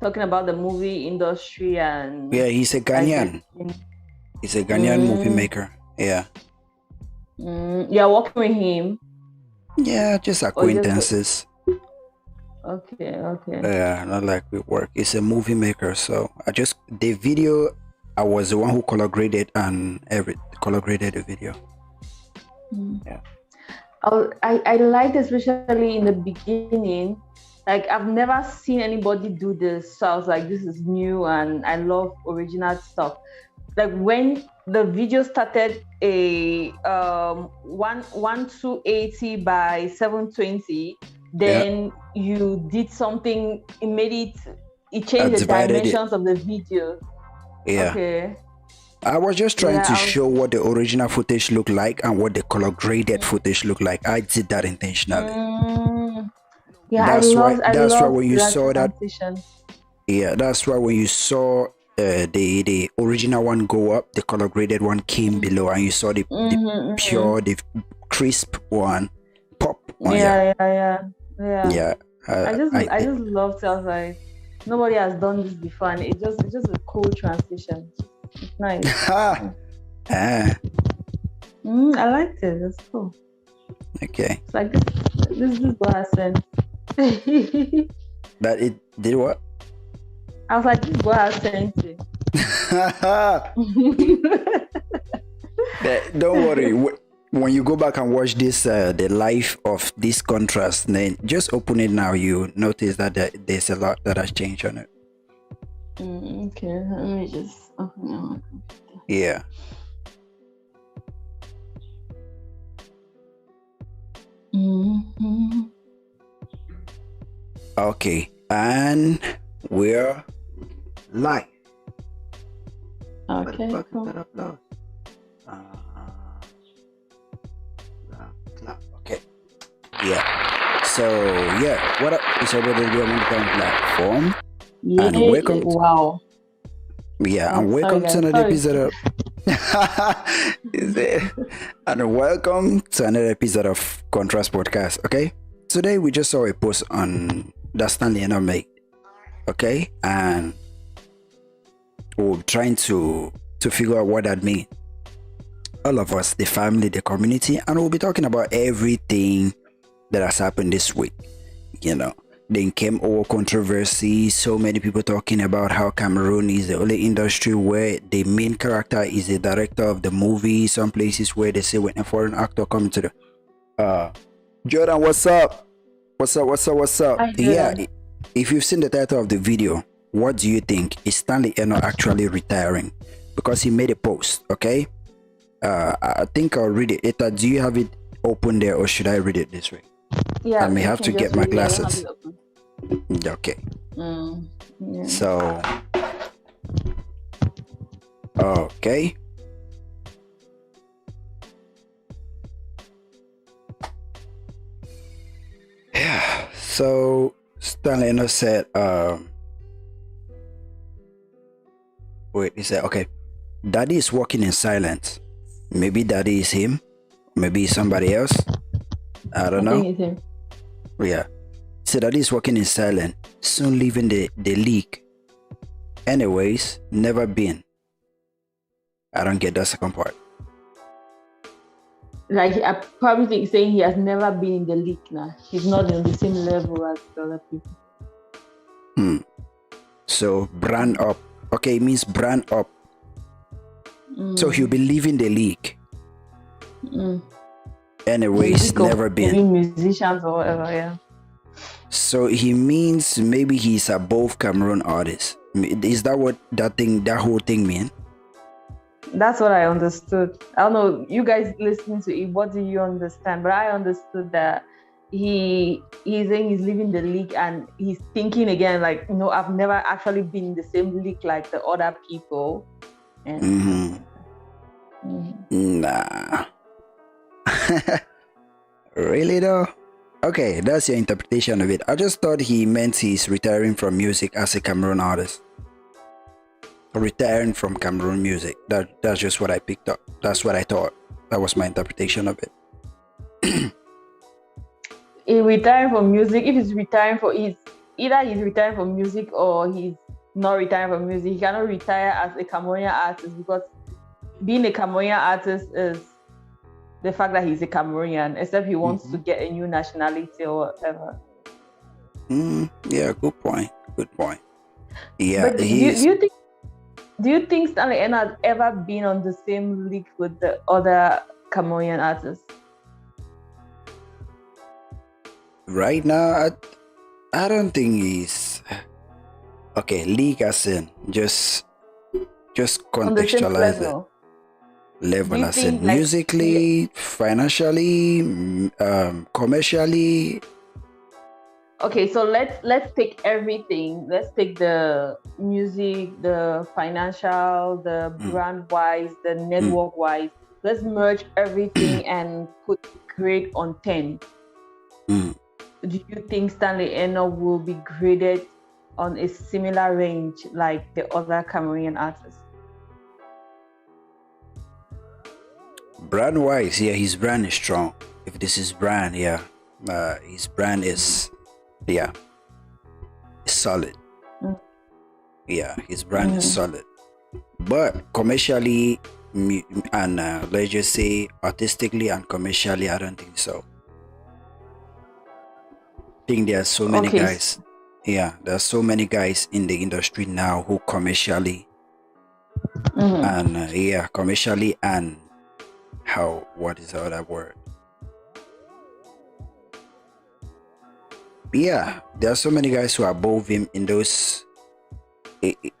talking about the movie industry and Yeah, he's a like the Ghanaian. He's a Ghanaian movie mm, maker. Yeah. you're working with him Yeah, just or just acquaintances. okay. Yeah, not like we work. He's a movie maker, so the video. I was the one who color graded and every color graded the video. Mm. Yeah. I liked, especially in the beginning. Like I've never seen anybody do this, so I was like, this is new, and I love original stuff. Like when the video started a 280 by 720, Yeah. then you did something. It I changed the divided it. dimensions of the video. Yeah. Okay. I was just trying to Yeah. show what the original footage looked like and what the color graded footage looked like. I did that intentionally. Yeah, I That's why love when you that saw that, transition. yeah, that's why when you saw the original one go up, the color graded one came below, and you saw the pure, the crisp one pop on. Yeah. Yeah. I just loved it. I was like, nobody has done this before, and it's just a cool transition. It's nice. I liked it. It's cool. Okay. It's like this is what I said. That it did what? I was like, this is what I sent you. Don't worry. When you go back and watch this, the life of this contrast, then just open it now. You notice that there's a lot that has changed on it. Okay, let me just open it. Yeah. Okay, and we're live. Okay. Cool. Okay. Yeah. So yeah, what up? It's already the platform. Yeah. And welcome. Wow. And welcome to another episode of. And welcome to another episode of Contrast Podcast. Okay. Today we just saw a post on that Stanley Enow made. Okay, and we're trying to figure out what that means. All of us, the family, the community, and we'll be talking about everything that has happened this week. Then came over controversy, so many people talking about how Cameroon is the only industry where the main character is the director of the movie. Some places where they say when a foreign actor comes to the Jordan, what's up? Hi, Yeah, if you've seen the title of the video, what do you think? Is Stanley Enow actually retiring? Because he made a post, okay? I think I'll read it. Eta, do you have it open there, or should I read it this way? Yeah, I may have to get my glasses. Okay. Yeah. So, okay. Yeah. So Stanley Enow said, wait, he said, okay, Daddy is walking in silence. Maybe Daddy is him. Maybe somebody else. I don't know. Think it's him. Yeah. So Daddy is walking in silence, soon leaving the league. Anyways, never been. I don't get that second part. Like, I probably think saying he has never been in the league now. He's not on the same level as the other people. So brand up. Okay, it means brand up. So he'll be leaving the league. Anyways, never been. Musicians or whatever, yeah. So he means maybe he's above Cameroon artists. Is that what that whole thing mean? That's what I understood. I don't know, you guys listening to it, what do you understand? But I understood that he's saying he's leaving the league and he's thinking again, like, I've never actually been in the same league like the other people. And Nah. Really though? Okay, that's your interpretation of it. I just thought he meant he's retiring from music as a Cameroon artist. Retiring from Cameroon music. That's just what I picked up. That's what I thought. That was my interpretation of it. He retiring from music. If he's retiring for either he's retiring from music or he's not retiring from music. He cannot retire as a Cameroonian artist because being a Cameroonian artist is the fact that he's a Cameroonian, except he wants to get a new nationality or whatever. Yeah, good point. Good point. Yeah, But do you think Stanley Enow has ever been on the same league with the other Cameroonian artists? Right now, I don't think he's okay. League as in just On the same contextualize it. Level as in musically, financially, commercially. Okay, so let's take everything. Let's take the music, the financial, the brand wise, the network wise. Let's merge everything and put grade on 10. Do you think Stanley Enow will be graded on a similar range like the other Cameroonian artists? Brand wise, yeah, his brand is strong. If this is brand, yeah, his brand is, yeah, solid. Yeah, his brand is solid. But commercially and let's just say artistically and commercially, I don't think so. I think there are so many guys. Yeah, there are so many guys in the industry now who commercially and commercially and what is the other word? Yeah, there are so many guys who are above him in those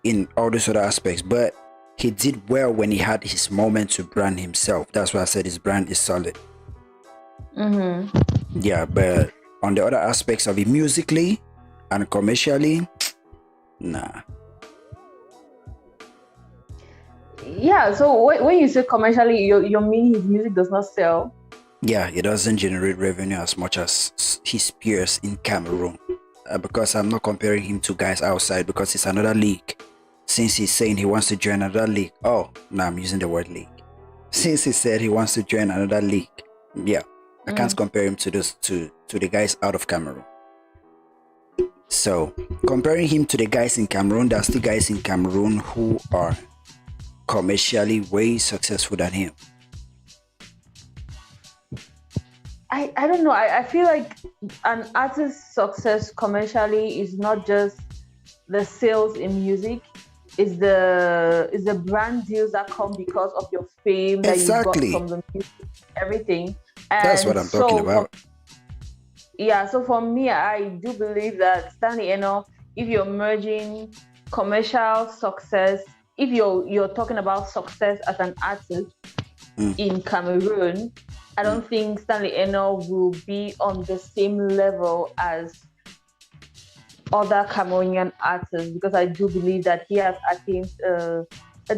in all those other aspects, but he did well when he had his moment to brand himself. That's why I said his brand is solid. Yeah, but on the other aspects of it, musically and commercially, nah. Yeah, so when you say commercially, you mean his music does not sell? Yeah, it doesn't generate revenue as much as his peers in Cameroon. Because I'm not comparing him to guys outside because it's another league. Since he's saying he wants to join another league. Oh, no, I'm using the word league. Since he said he wants to join another league. Yeah, I can't compare him to the guys out of Cameroon. So, comparing him to the guys in Cameroon, there's still guys in Cameroon who are commercially way successful than him. I don't know. I feel like an artist's success commercially is not just the sales in music. It's the brand deals that come because of your fame that you got from the music, everything. And that's what I'm talking about. So for me, I do believe that Stanley Enow, if you're merging commercial success, if you're talking about success as an artist in Cameroon, I don't think Stanley Enow will be on the same level as other Cameroonian artists because I do believe that he has attained a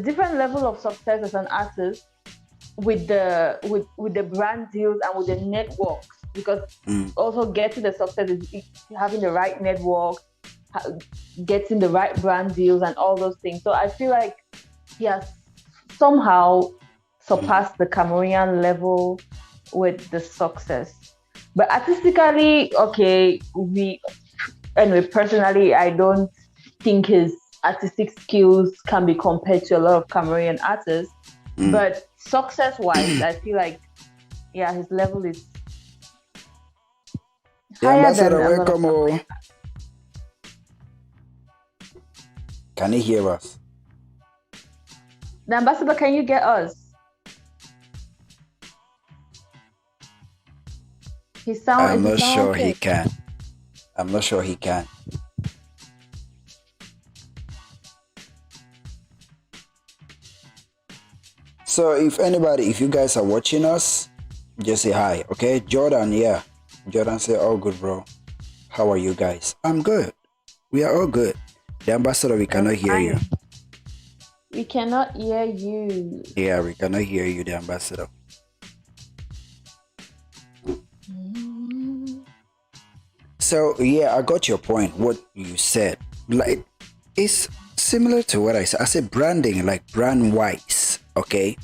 different level of success as an artist with the brand deals and with the networks. Because also getting the success is having the right network, getting the right brand deals and all those things. So I feel like he has somehow surpassed the Cameroonian level with the success. But artistically, personally, I don't think his artistic skills can be compared to a lot of Cameroonian artists. But success-wise, I feel like, his level is higher than welcome. Can you hear us? The ambassador, can you get us? I'm not sure he can. I'm not sure he can. So if you guys are watching us, just say hi, okay? Jordan, yeah. Jordan say, all good, bro. How are you guys? I'm good. We are all good. The ambassador, we cannot hear you. We cannot hear you. Yeah, we cannot hear you, the ambassador. So, yeah, I got your point, what you said. Like, it's similar to what I said. I said branding, like brand-wise, okay?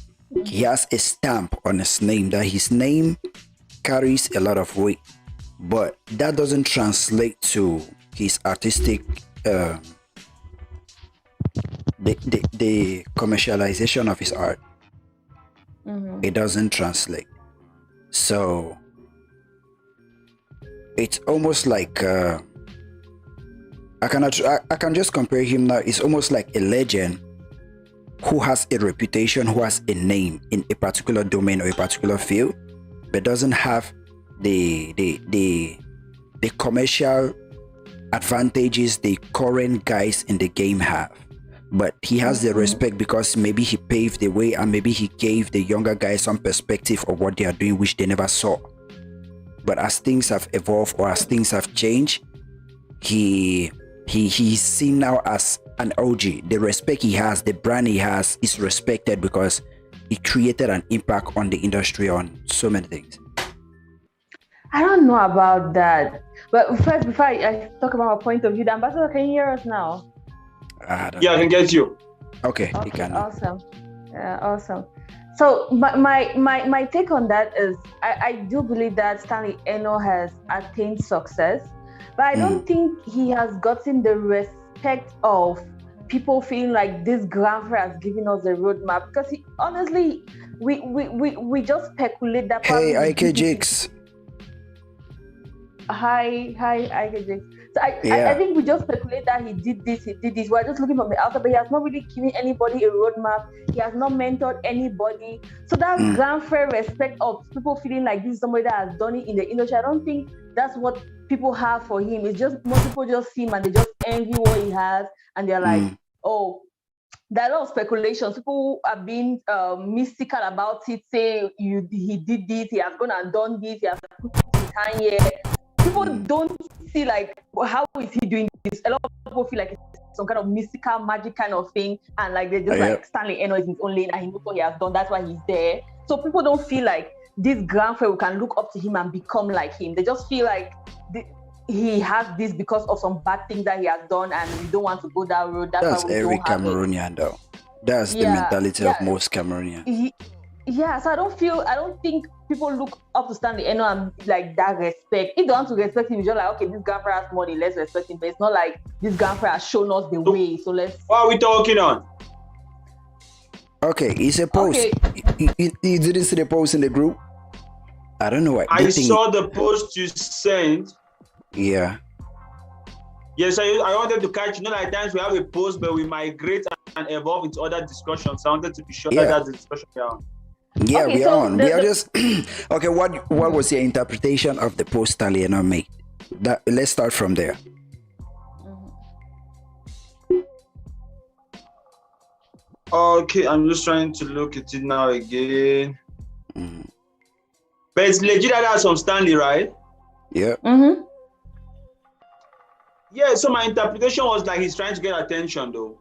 He has a stamp on his name that his name carries a lot of weight. But that doesn't translate to his artistic, the commercialization of his art, it doesn't translate. So it's almost like I can just compare him now. It's almost like a legend who has a reputation, who has a name in a particular domain or a particular field, but doesn't have the commercial advantages the current guys in the game have. But he has the respect because maybe he paved the way, and maybe he gave the younger guys some perspective of what they are doing, which they never saw. But as things have evolved or as things have changed, he's seen now as an OG. The respect he has, the brand he has, is respected because he created an impact on the industry on so many things. I don't know about that. But first, before I talk about my point of view, the ambassador, can you hear us now? I can get you. Okay, he can. Awesome. Yeah, awesome. So my take on that is I do believe that Stanley Enow has attained success, but I don't think he has gotten the respect of people feeling like this grandfather has given us a roadmap, because honestly, we just speculate that. Hey, IK Jakes. Hi, IK Jakes. So I think we just speculate that he did this. We're just looking from the outside, but he has not really given anybody a roadmap. He has not mentored anybody. So that grandfather respect of people feeling like this is somebody that has done it in the industry, I don't think that's what people have for him. It's just most people just see him and they just envy what he has, and they're like, oh, there are a lot of speculations. People are being mystical about it, say he did this, he has gone and done this, he has put his hand here. People don't see like, how is he doing this? A lot of people feel like it's some kind of mystical magic kind of thing, and like they're just like, Stanley Enow is in his own lane and he knows what he has done, that's why he's there. So people don't feel like this grandfather can look up to him and become like him. They just feel like he has this because of some bad things that he has done, and we don't want to go that road. That's every Cameroonian though. That's the mentality of most Cameroonians. So I don't think people look up to Stanley Enow and like that respect. If they want to respect him, it's just like, okay, this grandfather has money, let's respect him. But it's not like this grandfather has shown us the way, so let's. What are we talking on? Okay, it's a post. Okay. You didn't see the post in the group? I don't know why. I saw the post you sent. Yeah. Yes, I wanted to catch. At times we have a post, but we migrate and evolve into other discussions. So I wanted to be sure that that's the discussion we are on. Yeah, okay, we are on. We are just okay. What was your interpretation of the post Stanley Enow made? Let's start from there. Okay, I'm just trying to look at it now again. But it's legit that that's from Stanley, right? Yeah. Yeah, so my interpretation was like he's trying to get attention though.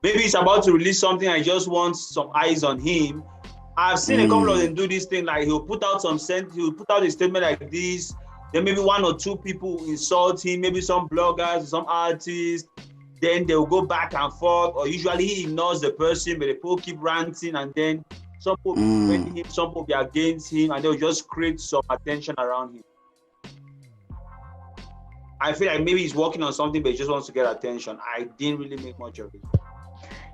Maybe he's about to release something, I just want some eyes on him. I've seen a couple of them do this thing, like he'll put out a statement like this, then maybe one or two people insult him, maybe some bloggers, some artists, then they'll go back and forth, or usually he ignores the person, but the people keep ranting, and then some people be defending him, some people be against him, and they'll just create some attention around him. I feel like maybe he's working on something, but he just wants to get attention. I didn't really make much of it.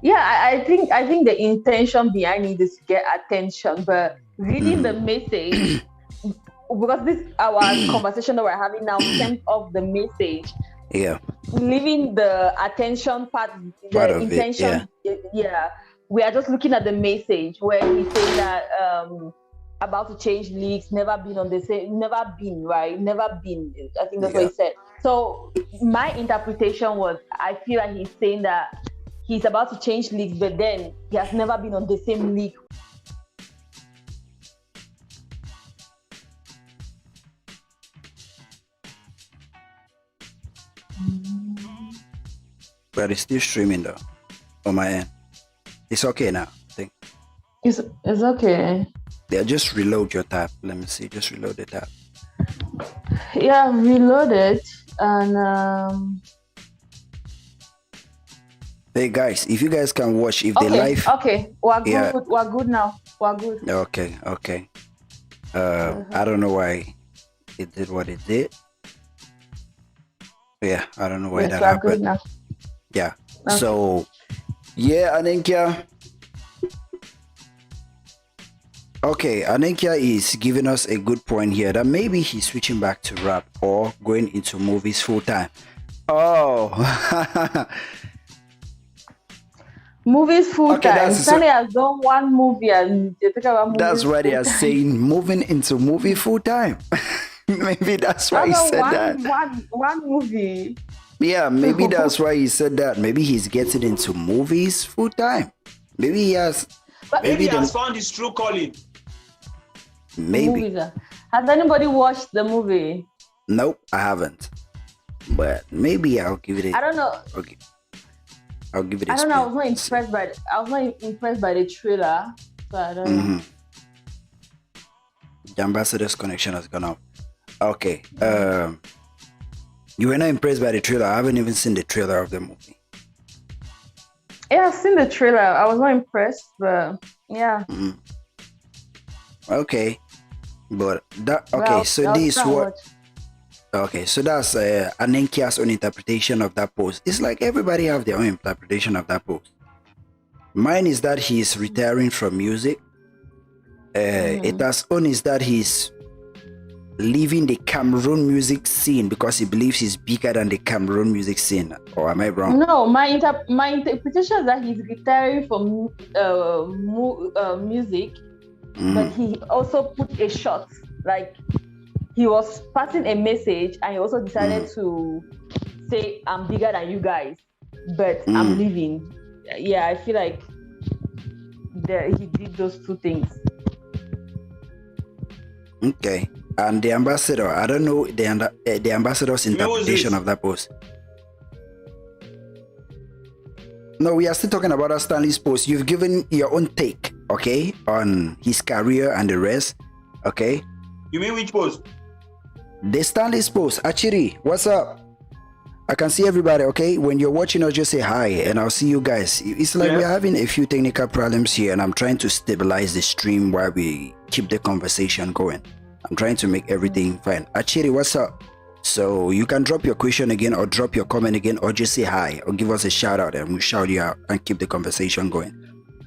Yeah, I think the intention behind it is to get attention, but reading the message, because this our conversation that we're having now stems off the message. Yeah. Leaving the attention part the intention. Yeah. We are just looking at the message where he said that about to change leagues, never been on the same, never been, right? Never been. I think that's what he said. So my interpretation was, I feel like he's saying that he's about to change leagues, but then he has never been on the same league. But it's still streaming though, on my end. It's okay now, I think. It's okay. Yeah, just reload your tab. Let me see, just reload the tab. Yeah, reload it and Hey guys, if you guys can watch, if the live. Okay, we're good. Yeah. We're good now. We're good. Okay. I don't know why it did what it did. Yeah, I don't know why Yes, that we are good happened. now. Yeah. Okay. So, yeah, Anenkia. Okay, Anenkia is giving us a good point here that maybe he's switching back to rap or going into movies full time. Oh, Movies full okay, time. Stanley has done one movie and they talk about that's movies why they full are time. saying moving into movie full time. Maybe that's why he said that. One movie. Yeah, maybe that's why he said that. Maybe he's getting into movies full time. Maybe he has. But Maybe he the- has found his true calling. Maybe. Movies. Has anybody watched the movie? Nope, I haven't. But maybe I'll give it. I don't know. Okay. I'll give it. I don't know. I was not impressed by the trailer. So I don't know. The ambassador's connection has gone up. Okay. You were not impressed by the trailer. I haven't even seen the trailer of the movie. Yeah, I've seen the trailer. I was not impressed, but yeah. Okay. But that okay, Well, so this what okay, so that's Anenkia's own interpretation of that post. It's like everybody have their own interpretation of that post. Mine is that he's retiring from music. Ita's own is that he's leaving the Cameroon music scene because he believes he's bigger than the Cameroon music scene. Or am I wrong? No, my interpretation is that he's retiring from music, but he also put a shot. Like he was passing a message, and he also decided to say, "I'm bigger than you guys, but I'm leaving." Yeah, I feel like he did those two things. Okay. And the ambassador, I don't know the ambassador's interpretation of that post. No, we are still talking about Stanley's post. You've given your own take, okay, on his career and the rest, okay? You mean which post? The Stanley's post. Achiri, what's up? I can see everybody, okay? When you're watching us, just say hi, and I'll see you guys. It's like we're having a few technical problems here, and I'm trying to stabilize the stream while we keep the conversation going. I'm trying to make everything fine. Achiri, what's up? So you can drop your question again or drop your comment again or just say hi or give us a shout out and we'll shout you out and keep the conversation going.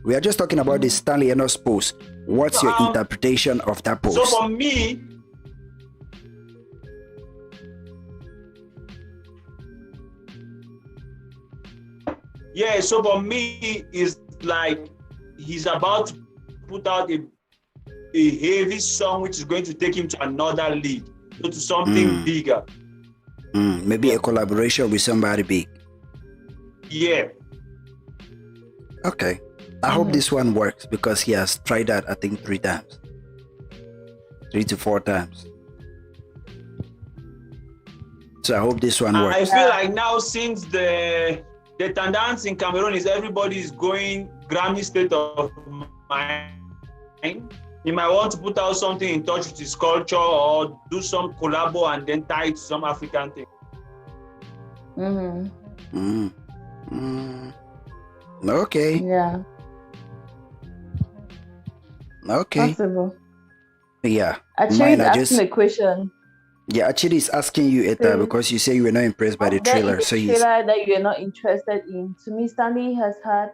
We are just talking about the Stanley Enow's post. What's your interpretation of that post? So for me, it's like he's about to put out a heavy song which is going to take him to another league, to something bigger. Maybe a collaboration with somebody big. Yeah. Okay. I hope this one works because he has tried that, I think, 3 times. 3 to 4 times. So I hope this one works. I feel like now since the tendance in Cameroon is everybody is going Grammy state of mind. He might want to put out something in touch with his culture or do some collabo and then tie it to some African thing. Okay. Yeah. Okay. Possible. Yeah. Actually, asking a question. Yeah, actually, he's asking you, Eta, because you say you were not impressed by the trailer. So trailer that you are not interested in. To me, Stanley has had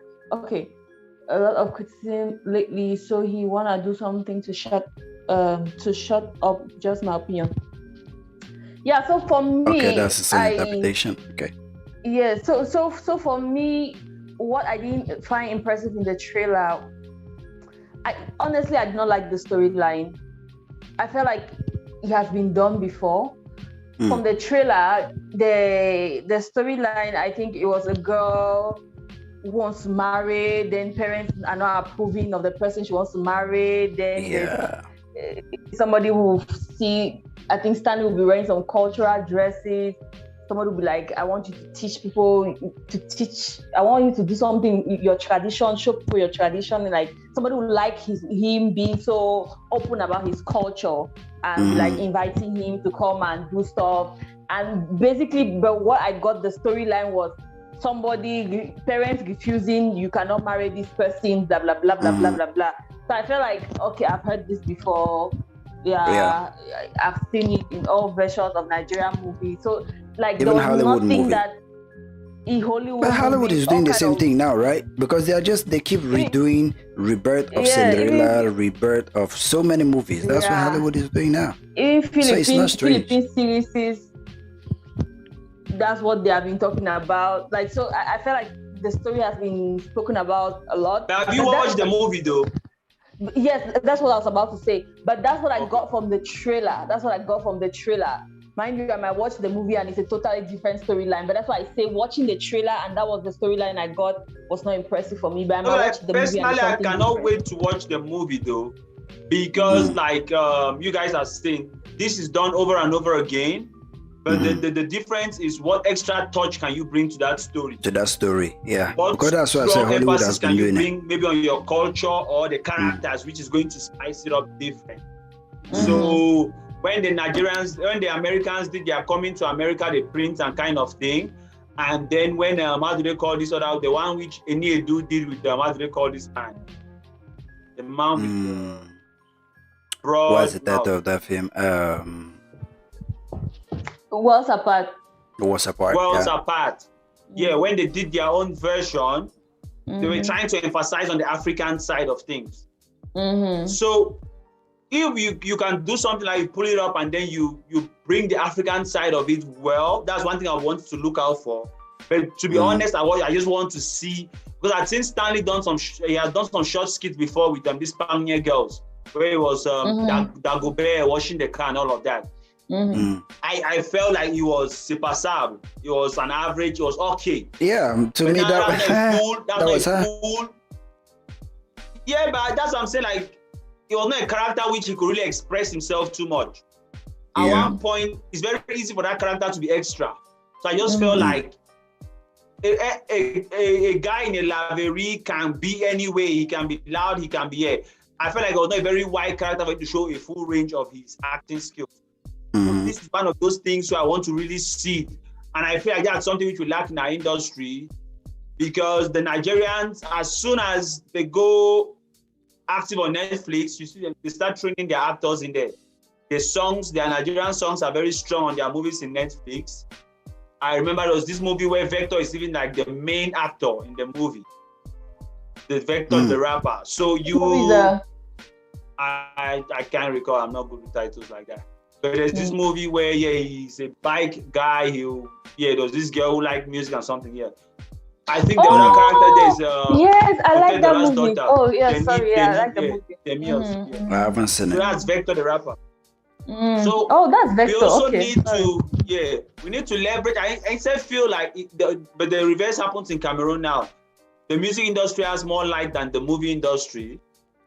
a lot of criticism lately, so he wanna do something to shut up. Just my opinion. Yeah. So for me, okay, that's the same interpretation. Okay. Yeah. So for me, what I didn't find impressive in the trailer, I honestly did not like the storyline. I felt like it has been done before. From the trailer, the storyline, I think it was a girl who wants to marry, then parents are not approving of the person she wants to marry, then somebody will see, I think Stanley will be wearing some cultural dresses. Somebody will be like, I want you to teach people I want you to do something, your tradition, show people your tradition. Like somebody will like him being so open about his culture and like inviting him to come and do stuff. And basically, but what I got the storyline was parents refusing, you cannot marry this person, blah, blah, blah, blah, blah, blah, blah. So I felt like, okay, I've heard this before. Yeah, I've seen it in all versions of Nigerian movies. So Like Even there was Hollywood nothing movie. that Hollywood. But Hollywood movie, is doing all the kind same of- thing now, right? Because they keep redoing Rebirth of Cinderella, even Rebirth of so many movies. That's what Hollywood is doing now. even So it's not strange. Philippine series, that's what they have been talking about. Like, so I feel like the story has been spoken about a lot. Have you watched the movie though? Yes, that's what I was about to say. But that's what I got from the trailer. Mind you, I might watch the movie and it's a totally different storyline. But that's why I say watching the trailer and that was the storyline I got was not impressive for me. But I might watch the movie. Personally, I cannot wait to watch the movie though, because like you guys are saying, this is done over and over again. But the difference is what extra touch can you bring to that story? Yeah. What because that's what I say Hollywood has been doing bring maybe on your culture or the characters, which is going to spice it up different. So when the Americans did their coming to America, they print and kind of thing. And then when how do they call this other, the one which Eniedu did with how do they call this man? The man with broad. What's the title of that film? Worlds Apart. Worlds Apart. Yeah, when they did their own version, they were trying to emphasize on the African side of things. So if you can do something like you pull it up and then you bring the African side of it, well, that's one thing I want to look out for. But to be honest, I just want to see, because I've seen Stanley he has done some short skits before with these Spanish girls, where it was Dagobert washing the car and all of that. I felt like he was super sub. He was an average. He was okay. Yeah, to me that was cool. Yeah, but that's what I'm saying. Like, he was not a character which he could really express himself too much. At one point, it's very easy for that character to be extra. So I just felt like a guy in a laverie can be anyway. He can be loud. He can be here. I felt like it was not a very wide character for him to show a full range of his acting skills. This is one of those things where I want to really see it. And I feel like that's something which we lack in our industry, because the Nigerians, as soon as they go active on Netflix, you see them, they start training their actors in there. Their Nigerian songs are very strong on their movies in Netflix. I remember there was this movie where Vector is even like the main actor in the movie. The Vector, the rapper. So I can't recall. I'm not good with titles like that. But there's this movie where he's a bike guy. There was this girl who liked music and something. I think the other character there's yes, I like that movie. Daughter. Oh yeah, sorry, I like the movie. I haven't seen it. That's Vector the rapper. So that's Vector. We also we need to leverage. I feel like but the reverse happens in Cameroon now. The music industry has more light than the movie industry.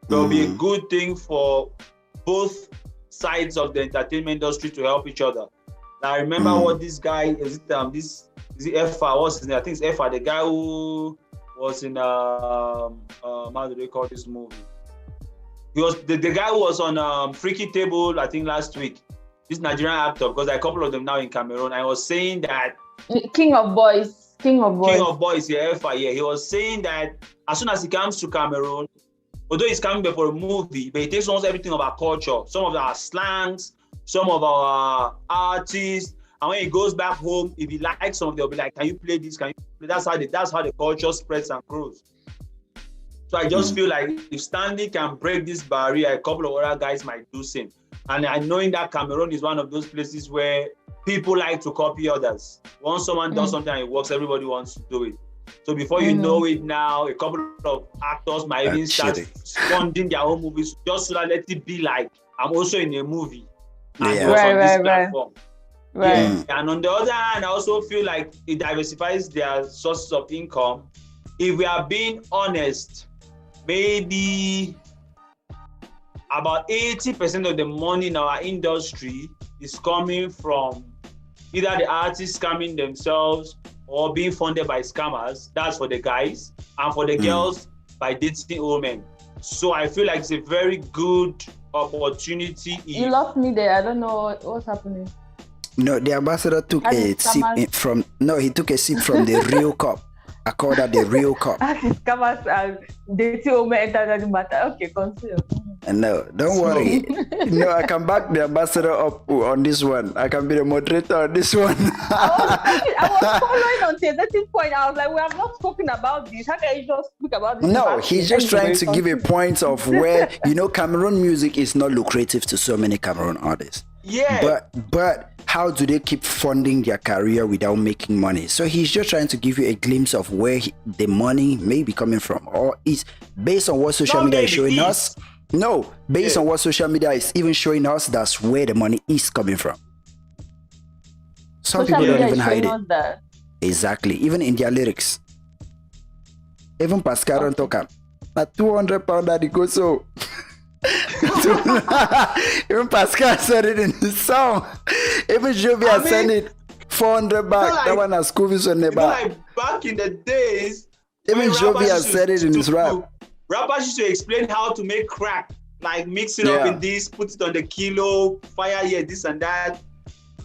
It will be a good thing for both sides of the entertainment industry to help each other. Now, I remember what this guy is it Effa? What's his name? I think it's Effa, the guy who was in how do they call this movie? He was the guy who was on Freaky Table, I think last week. This Nigerian actor, because there are a couple of them now in Cameroon. I was saying that King of Boys, yeah, Effa, yeah. He was saying that as soon as he comes to Cameroon, although he's coming there for a movie, but he takes almost everything of our culture, some of our slangs, some of our artists. And when he goes back home, if he likes some of them, they'll be like, "Can you play this? Can you play?" That's how the culture spreads and grows. So I just feel like if Stanley can break this barrier, a couple of other guys might do same. And I knowing that Cameroon is one of those places where people like to copy others. Once someone does something and it works, everybody wants to do it. So before you know it now, a couple of actors might even start funding their own movies just so that let it be like, I'm also in a movie. And on this platform. Right. Yeah. And on the other hand, I also feel like it diversifies their sources of income. If we are being honest, maybe about 80% of the money in our industry is coming from either the artists scamming themselves or being funded by scammers. That's for the guys. And for the girls, by dating old men. So I feel like it's a very good opportunity. You lost me there. I don't know what's happening. No, the ambassador took a sip from the real cup. I call that the real cop. Scammers and dating women enter the matter. Okay, continue. And no, don't worry. No, I can back the ambassador up on this one. I can be the moderator on this one. I was following until that point. I was like, we have not spoken about this. How can you just speak about this? No, he's just trying to give a point of where, Cameroon music is not lucrative to so many Cameroon artists. Yeah. But how do they keep funding their career without making money? So he's just trying to give you a glimpse of where the money may be coming from, or is based on what social media is showing us. No, based on what social media is even showing us, that's where the money is coming from. Some people don't even hide it. That. Exactly, even in their lyrics. Even Pascal don't talk at 200 pounds that it goes so. Even Pascal said it in his song. Even Jovia said it 400 back. Like, that one has school fees on the back. Like back in the days. Even Jovia said it in his rap. Rappers used to explain how to make crack, like mix it up in this, put it on the kilo, fire here, this and that.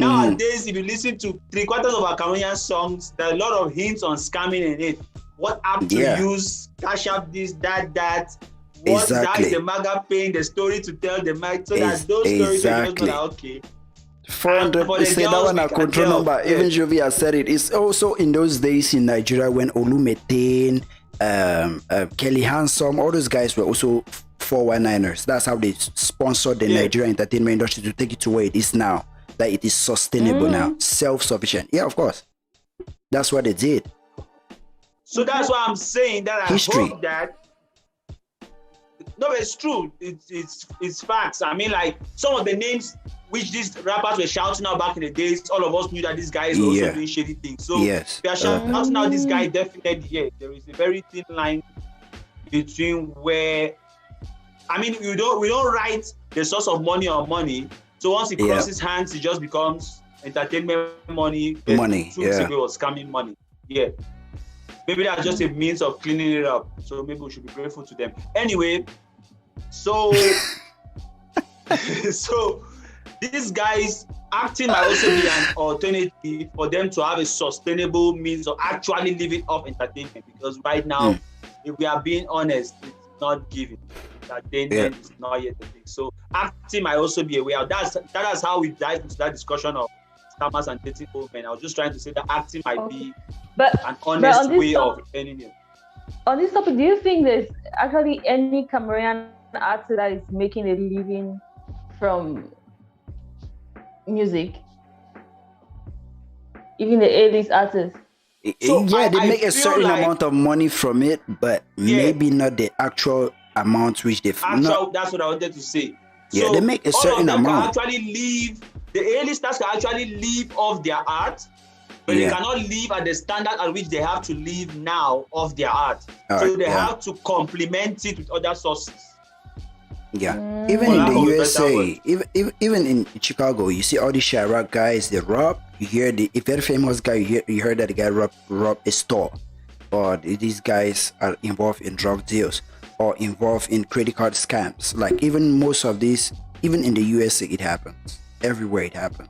Nowadays, if you listen to 3/4 of our Cameroonian songs, there are a lot of hints on scamming in it. What app to use, cash out this, that. What that is the maga paying, the story to tell the mic, so that those stories are just like, okay. 400, say that one a control number. Yeah. Even Jovia said it. It's also in those days in Nigeria when Olumeten, Kelly Handsome, all those guys were also 419ers. That's how they sponsored the Nigerian entertainment industry to take it to where it is now. That it is sustainable now, self-sufficient. Yeah, of course. That's what they did. So that's why I'm saying that I hope that. No, but it's true. It's facts. I mean, like some of the names which these rappers were shouting out back in the days, all of us knew that these guys were also doing shady things. So they are shouting out this guy definitely. There is a very thin line between where, I mean, we don't write the source of money on money. So once it crosses hands, it just becomes entertainment money. Money, or scamming money. Yeah. Maybe that's just a means of cleaning it up. So maybe we should be grateful to them. Anyway, so these guys acting might also be an alternative for them to have a sustainable means of actually living off entertainment. Because right now, if we are being honest, it's not giving. Entertainment is not yet the thing. So acting might also be a way out. That is how we dive into that discussion of scammers and dating old men. I was just trying to say that acting might be an honest way of earning it. On this topic, do you think there's actually any Cameroonian artist that is making a living from music? Even the A-list artists? They make a certain amount of money from it, but maybe not the actual amount which they... That's what I wanted to say. Yeah, they make a certain amount. The A-listers can actually live off their art, but they cannot live at the standard at which they have to live now of their art. So they have to complement it with other sources. Yeah, even in the USA, even in Chicago, you see all these Chirac guys, they rob. You hear a very famous guy, you heard that the guy robbed a store. Or these guys are involved in drug deals or involved in credit card scams. Like even most of these, even in the USA, it happens. Everywhere it happens.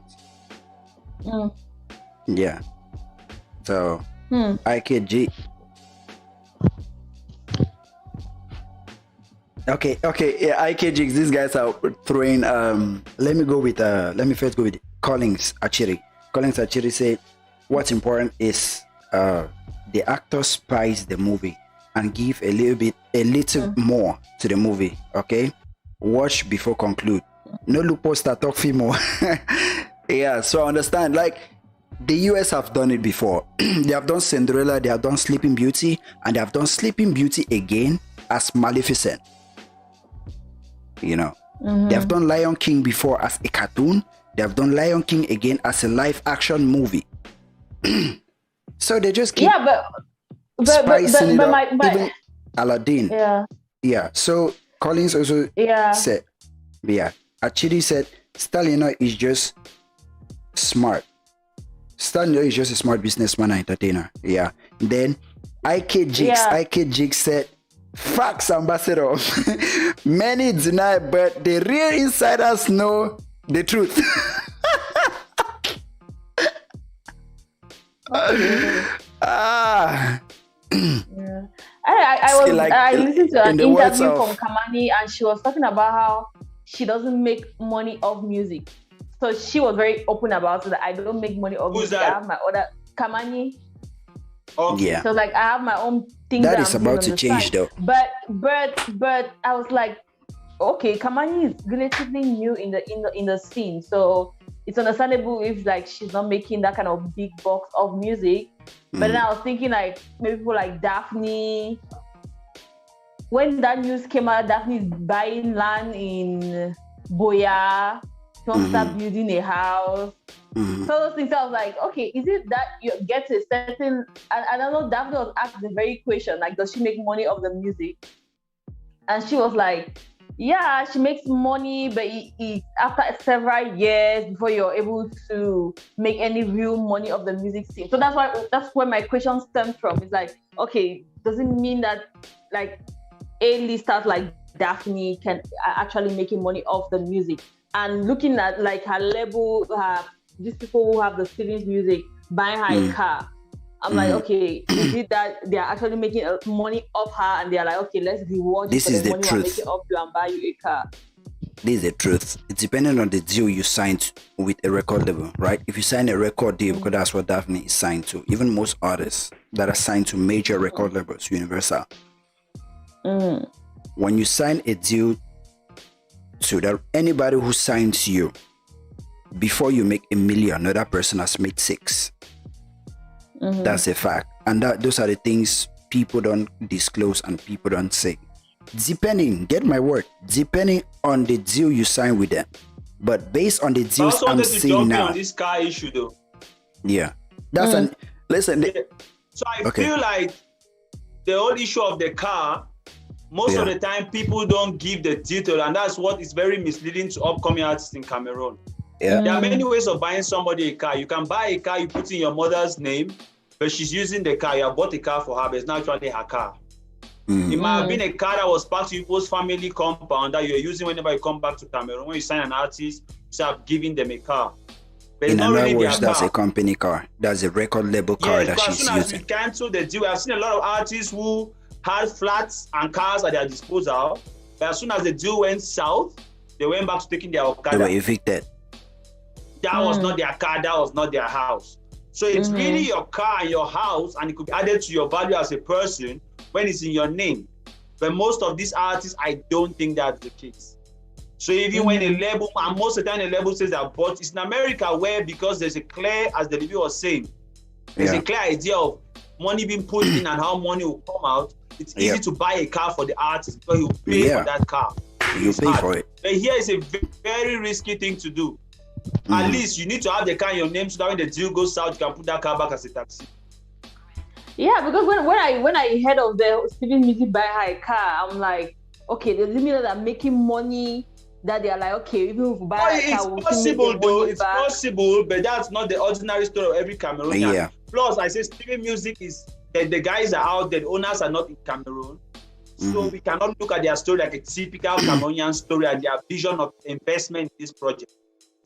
Yeah. So IKG. Okay. Yeah, IKG. These guys are throwing. Let me first go with Collins Achiri. Collins Achiri said, "What's important is the actor spice the movie and give a little more to the movie. Okay, watch before conclude. No look poster talk film more." Yeah, so I understand. Like the US have done it before. They have done Cinderella, they have done Sleeping Beauty, and they have done Sleeping Beauty again as Maleficent. You know, they have done Lion King before as a cartoon. They have done Lion King again as a live action movie. So they just keep spicing it up. Even Aladdin. Yeah. So Collins also said, Achidi said, Stanley Enow is just smart. Stanley Enow is just a smart businessman and entertainer. Yeah. Then IK Jigs said, facts, ambassador. Many deny, but the real insiders know the truth. Yeah. I listened to an interview from Kamani, and she was talking about how she doesn't make money off music. So she was very open about it. That I don't make money off music. That? I have my other Kamani. Okay. Yeah. So like I have my own thing that is about to change side. though. But I was like, okay, Kamani is relatively new in the scene, so it's understandable if like she's not making that kind of big box of music. But then I was thinking like maybe people like Daphne. When that news came out, Daphne is buying land in Boya. She wants to start building a house. So those things, I was like, okay, is it that you get a certain... And I don't know, Daphne was asked the very question, like, does she make money off the music? And she was like, yeah, she makes money, but it's after several years before you're able to make any real money off the music scene. So that's where my question stems from. It's like, okay, does it mean that like A-listers like Daphne can actually making money off the music? And looking at like her label, these people who have the Stevens music buying her a car. I'm like, okay, is it that they are actually making money off her, and they are like, okay, let's reward you this for is the the money truth. we're making off you and buy you a car? This is the truth. It's depending on the deal you signed with a record label, right? If you sign a record deal, because that's what Daphne is signed to. Even most artists that are signed to major record labels, Universal. When you sign a deal to that, anybody who signs you, before you make $1 million, another person has made 6. That's a fact. And those are the things people don't disclose and people don't say. Depending, get my word, depending on the deal you sign with them. But based on the deals I'm seeing now. On this car issue though. Yeah. That's listen. Yeah. So I feel like the whole issue of the car, most of the time people don't give the detail, and that's what is very misleading to upcoming artists in Cameroon. Yeah. There are many ways of buying somebody a car. You can buy a car, you put in your mother's name, but she's using the car. You have bought a car for her, but it's not actually her car. It might have been a car that was parked to people's family compound that you're using whenever you come back to Cameroon. When you sign an artist, you start giving them a car. But in other really words, that's a company car. That's a record label car that she's using. As soon as we cancel the deal, I've seen a lot of artists who had flats and cars at their disposal, but as soon as the deal went south, they went back to taking their Okada. They were evicted. That was not their car, that was not their house. So it's really your car and your house, and it could be added to your value as a person when it's in your name. But most of these artists, I don't think that's the case. So even when a label, and most of the time the label says that, but it's in America where, because there's a clear, as the review was saying, there's a clear idea of money being put in and how money will come out. It's easy to buy a car for the artist because he'll pay for that car. You pay for it. But here is a very risky thing to do. At least you need to have the car in your name so that when the deal goes out, you can put that car back as a taxi. Yeah, because when I heard of the Steven Music buy her a car, I'm like, okay, the limit that are making money, that they are like, okay, even if we buy a car, it's possible though. It's possible, but that's not the ordinary story of every Cameroonian. Yeah. Plus, I say Steven Music is the guys are out there, the owners are not in Cameroon. So we cannot look at their story like a typical Cameroonian story and their vision of investment in this project.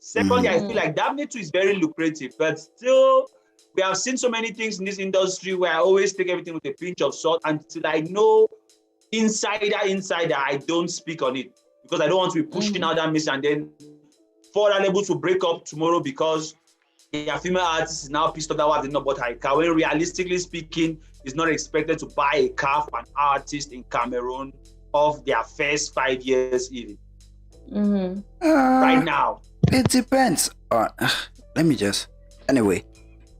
Secondly, I feel like Daphne too is very lucrative, but still, we have seen so many things in this industry where I always take everything with a pinch of salt until I know insider, I don't speak on it because I don't want to be pushing out that message and then for our labels to break up tomorrow because their female artist is now pissed off that why they not bought her a car. When realistically speaking, it's not expected to buy a car for an artist in Cameroon of their first 5 years even. Right now. It depends. Let me just... Anyway,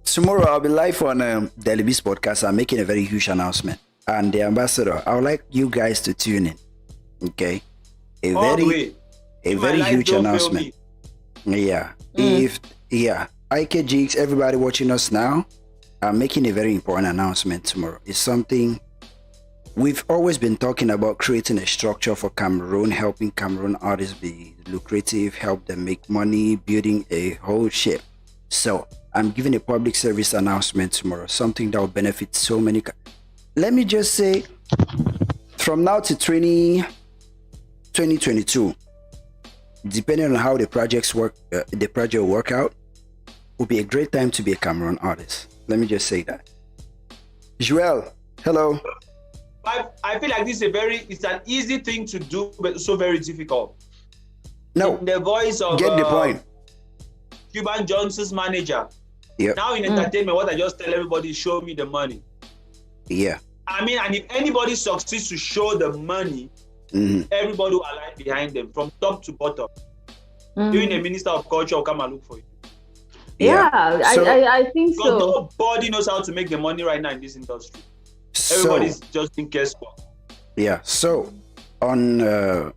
tomorrow I'll be live on the Liby's podcast. I'm making a very huge announcement. And the ambassador, I would like you guys to tune in. Okay? A very huge announcement. Yeah. IK Jigs, everybody watching us now, I'm making a very important announcement tomorrow. It's something we've always been talking about, creating a structure for Cameroon, helping Cameroon artists be lucrative, help them make money, building a whole ship. So I'm giving a public service announcement tomorrow, something that will benefit so many. Let me just say, from now to 2022, depending on how the project will work out, will be a great time to be a Cameroon artist. Let me just say that. Joel, Hello. I feel like this is it's an easy thing to do, but so very difficult. No. In the voice of Get the point. Cuban Johnson's manager. Yep. Now in entertainment, what I just tell everybody, show me the money. Yeah. I mean, and if anybody succeeds to show the money, everybody will align behind them from top to bottom. Even a minister of culture will come and look for you. Yeah, I think because so. Nobody knows how to make the money right now in this industry. Everybody's just in guesswork. Yeah. So on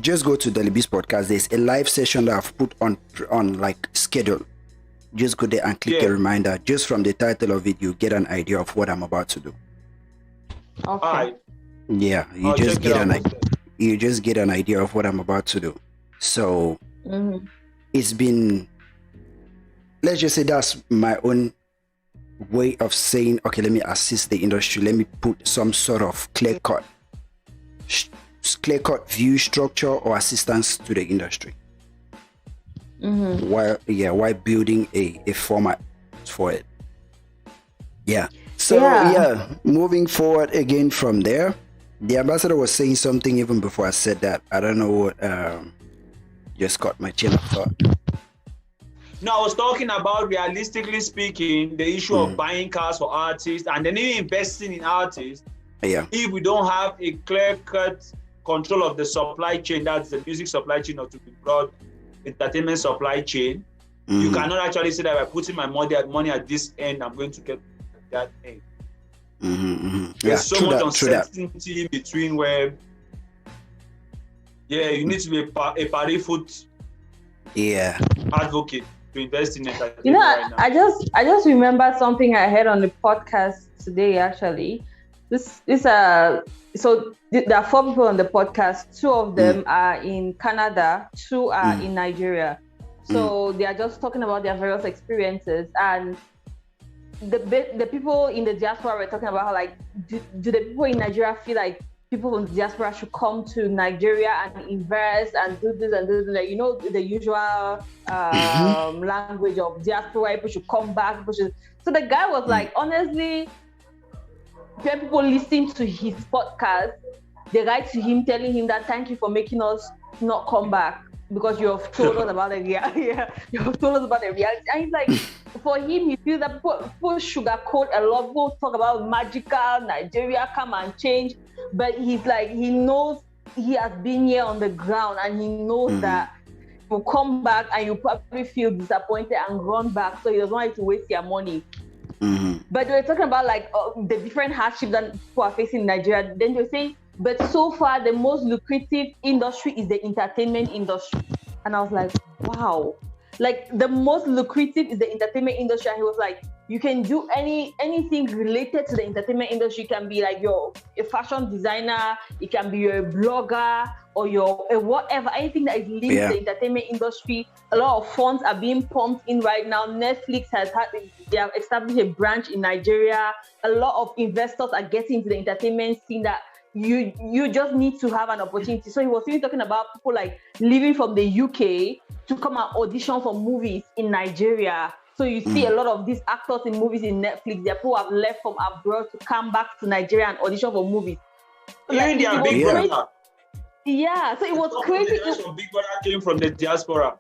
just go to the Liby's podcast. There's a live session that I've put on like schedule. Just go there and click a reminder. Just from the title of it, you get an idea of what I'm about to do. Okay. Yeah, you just get an idea of what I'm about to do. So it's been, let's just say that's my own way of saying, okay, let me assist the industry. Let me put some sort of clear-cut view, structure, or assistance to the industry. While building a format for it. Yeah. So moving forward again from there, the ambassador was saying something even before I said that. I don't know what just caught my chain of thought. No, I was talking about, realistically speaking, the issue of buying cars for artists and then even investing in artists. Yeah. If we don't have a clear-cut control of the supply chain, that's the music supply chain, or to be broad, entertainment supply chain, you cannot actually say that by putting my money at this end, I'm going to get that end. There's so much uncertainty in between where, you need to be a party foot advocate to invest in entertainment. You know, right now. I just remember something I heard on the podcast today. Actually, so there are 4 people on the podcast. 2 of them are in Canada, 2 are in Nigeria. So they are just talking about their various experiences, and the people in the diaspora were talking about how, like, do the people in Nigeria feel like people from the diaspora should come to Nigeria and invest and do this and do that. You know, the usual language of diaspora, people should come back. So the guy was like, honestly, when people listen to his podcast, they write to him telling him that thank you for making us not come back because you have told us about the reality. You have told us about the reality. And he's like, for him, he feels that people sugarcoat a lot. People talk about magical Nigeria, come and change. But he's like, he knows he has been here on the ground, and he knows that you come back and you probably feel disappointed and run back. So he doesn't want you to waste your money. But they were talking about like the different hardships that people are facing in Nigeria. Then they were saying, but so far the most lucrative industry is the entertainment industry. And I was like, wow. Like the most lucrative is the entertainment industry. And he was like, you can do anything related to the entertainment industry. It can be like you're a fashion designer, it can be you're a blogger, or you're a whatever, anything that is linked to the entertainment industry. A lot of funds are being pumped in right now. Netflix they have established a branch in Nigeria. A lot of investors are getting into the entertainment scene that you just need to have an opportunity. So he was even talking about people like leaving from the UK to come and audition for movies in Nigeria. So you see a lot of these actors in movies in Netflix, they're people who have left from abroad to come back to Nigeria and audition for movies. Even their Big Brother. Yeah, so it was crazy. Big Brother came from the diaspora.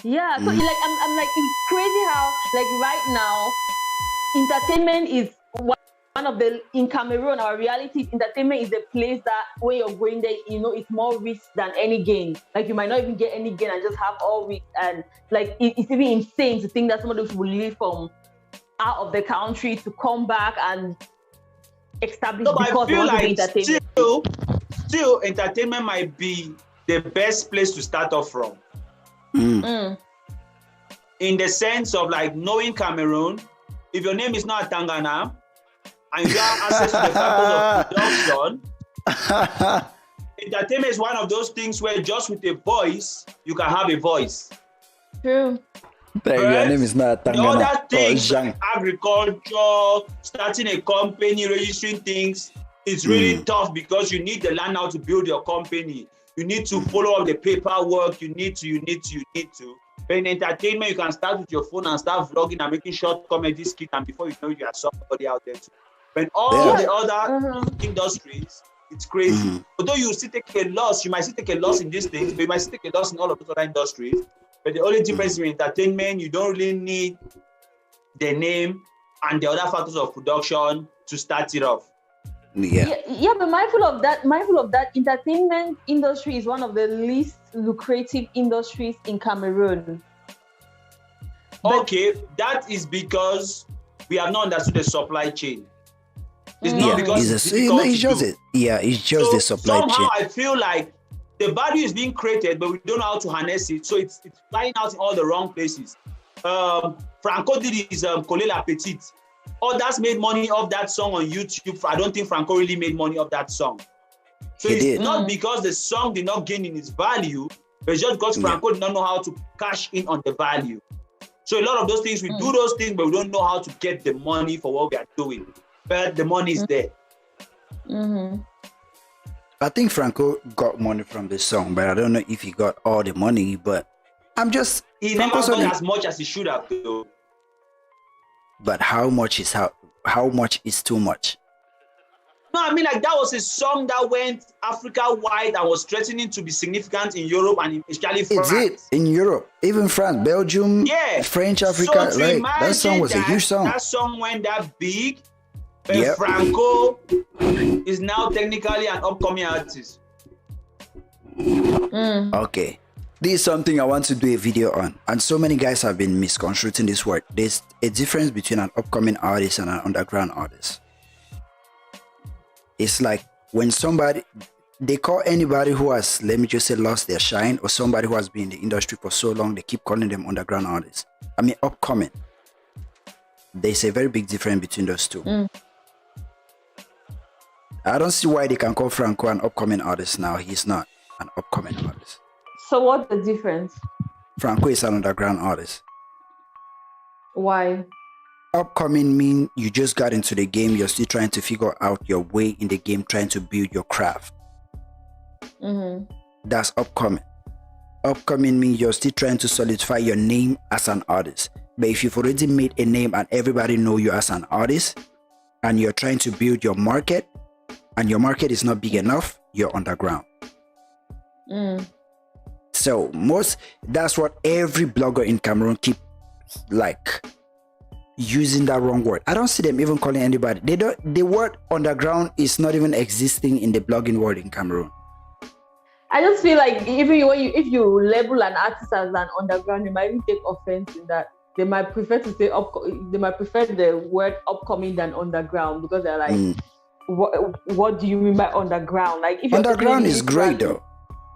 Yeah, so like I'm like, it's crazy how like right now entertainment is one of the, in Cameroon, our reality, entertainment is the place that when you're going there, you know, it's more risk than any gain. Like you might not even get any gain and just have all risk. And like it's even insane to think that somebody will leave from out of the country to come back and establish because I feel like entertainment. Still entertainment might be the best place to start off from. In the sense of like knowing Cameroon, if your name is not Tangana, and you have access to the factors of production, entertainment is one of those things where just with a voice, you can have a voice. True. Your name is not Tangana. The other things, like agriculture, starting a company, registering things, it's really tough because you need the land now to build your company. You need to follow up the paperwork. You need to. But in entertainment, you can start with your phone and start vlogging and making short comedy skits, and before you know it, you are somebody out there too. When all Yeah. the other industries, it's crazy. Although you still take a loss, you might still take a loss in these things, but you might still take a loss in all of those other industries. But the only difference in entertainment, you don't really need the name and the other factors of production to start it off. Yeah, but mindful of that, entertainment industry is one of the least lucrative industries in Cameroon. Okay, that is because we have not understood the supply chain. It's not because it's difficult it's just to do. it's just the supply somehow chain. I feel like the value is being created, but we don't know how to harness it. So it's flying out in all the wrong places. Franco did his Coller la Petite. Others made money off that song on YouTube. I don't think Franco really made money off that song. So it's not because the song did not gain in its value, but it's just because Franco did not know how to cash in on the value. So a lot of those things, we do those things, but we don't know how to get the money for what we are doing. But the money is there. I think Franco got money from the song, but I don't know if he got all the money. But I'm just he never got as much as he should have, though. But how much is too much? No, I mean, like, that was a song that went Africa-wide and was threatening to be significant in Europe and especially France. It's it in Europe, even France, Belgium, French Africa. So like that song was a huge song. That song went that big. But Franco is now technically an upcoming artist. Okay. This is something I want to do a video on, and so many guys have been misconstruing this word. There's a difference between an upcoming artist and an underground artist. It's like when they call anybody who has, let me just say, lost their shine, or somebody who has been in the industry for so long, they keep calling them underground artists. I mean, upcoming. There's a very big difference between those two. I don't see why they can call Franco an upcoming artist now. He's not an upcoming artist. So what's the difference? Franco is an underground artist. Why? Upcoming mean you just got into the game, you're still trying to figure out your way in the game, trying to build your craft. That's upcoming. Upcoming means you're still trying to solidify your name as an artist. But if you've already made a name and everybody know you as an artist, and you're trying to build your market, and your market is not big enough, you're underground. So that's what every blogger in Cameroon keep like using that wrong word. I don't see them even calling anybody. The word underground is not even existing in the blogging world in Cameroon. I just feel like if you label an artist as an underground, you might even take offense in that. They might prefer to say they might prefer the word upcoming than underground, because they're like, what do you mean by underground? Like, if underground is great though.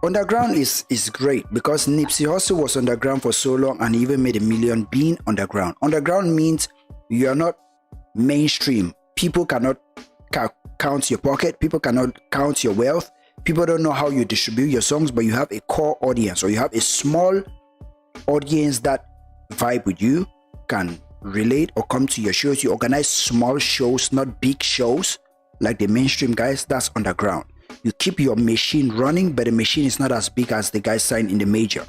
Underground is great because Nipsey Hussle was underground for so long and he even made $1 million being underground. Underground means you are not mainstream. People cannot count your pocket. People cannot count your wealth. People don't know how you distribute your songs, but you have a core audience, or you have a small audience that vibe with you, can relate or come to your shows. You organize small shows, not big shows like the mainstream guys. That's underground. You keep your machine running, but the machine is not as big as the guys signed in the major.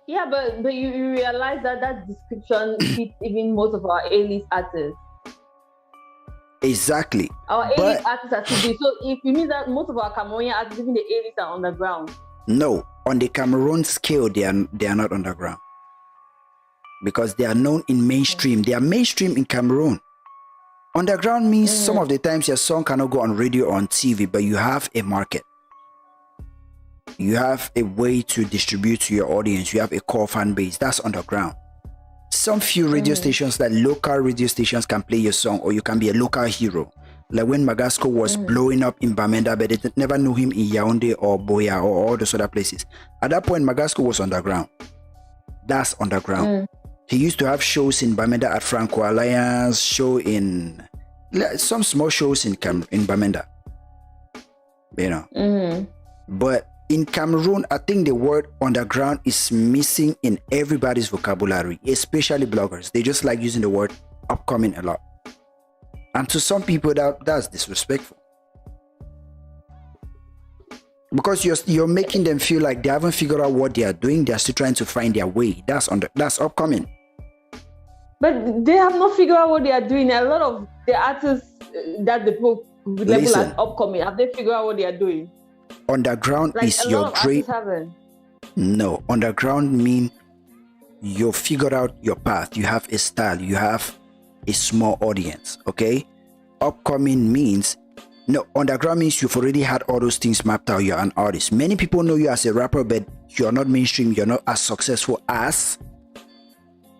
Yeah, but you realize that description fits even most of our A-list artists. Exactly. Our A-list artists are too big. So if you mean that most of our Cameroonian artists, even the A-list, are underground. No, on the Cameroon scale, they are not underground. Because they are known in mainstream. They are mainstream in Cameroon. Underground means some of the times your song cannot go on radio or on TV, but you have a market. You have a way to distribute to your audience. You have a core fan base. That's underground. Some few radio stations, like local radio stations, can play your song, or you can be a local hero. Like when Magasco was blowing up in Bamenda, but they never knew him in Yaoundé or Boya or all those other places. At that point, Magasco was underground. That's underground. He used to have shows in Bamenda at Franco Alliance, some small shows in Bamenda. You know. But in Cameroon, I think the word underground is missing in everybody's vocabulary, especially bloggers. They just like using the word upcoming a lot. And to some people, that's disrespectful. Because you're making them feel like they haven't figured out what they are doing. They're still trying to find their way. That's upcoming. But they have not figured out what they are doing. A lot of the artists that the people label as upcoming, have they figured out what they are doing? Underground Like is a your lot of dream. artists haven't. No, underground mean you figured out your path. You have a style. You have a small audience. Okay. Upcoming means no. Underground means you've already had all those things mapped out. You're an artist. Many people know you as a rapper, but you're not mainstream. You're not as successful as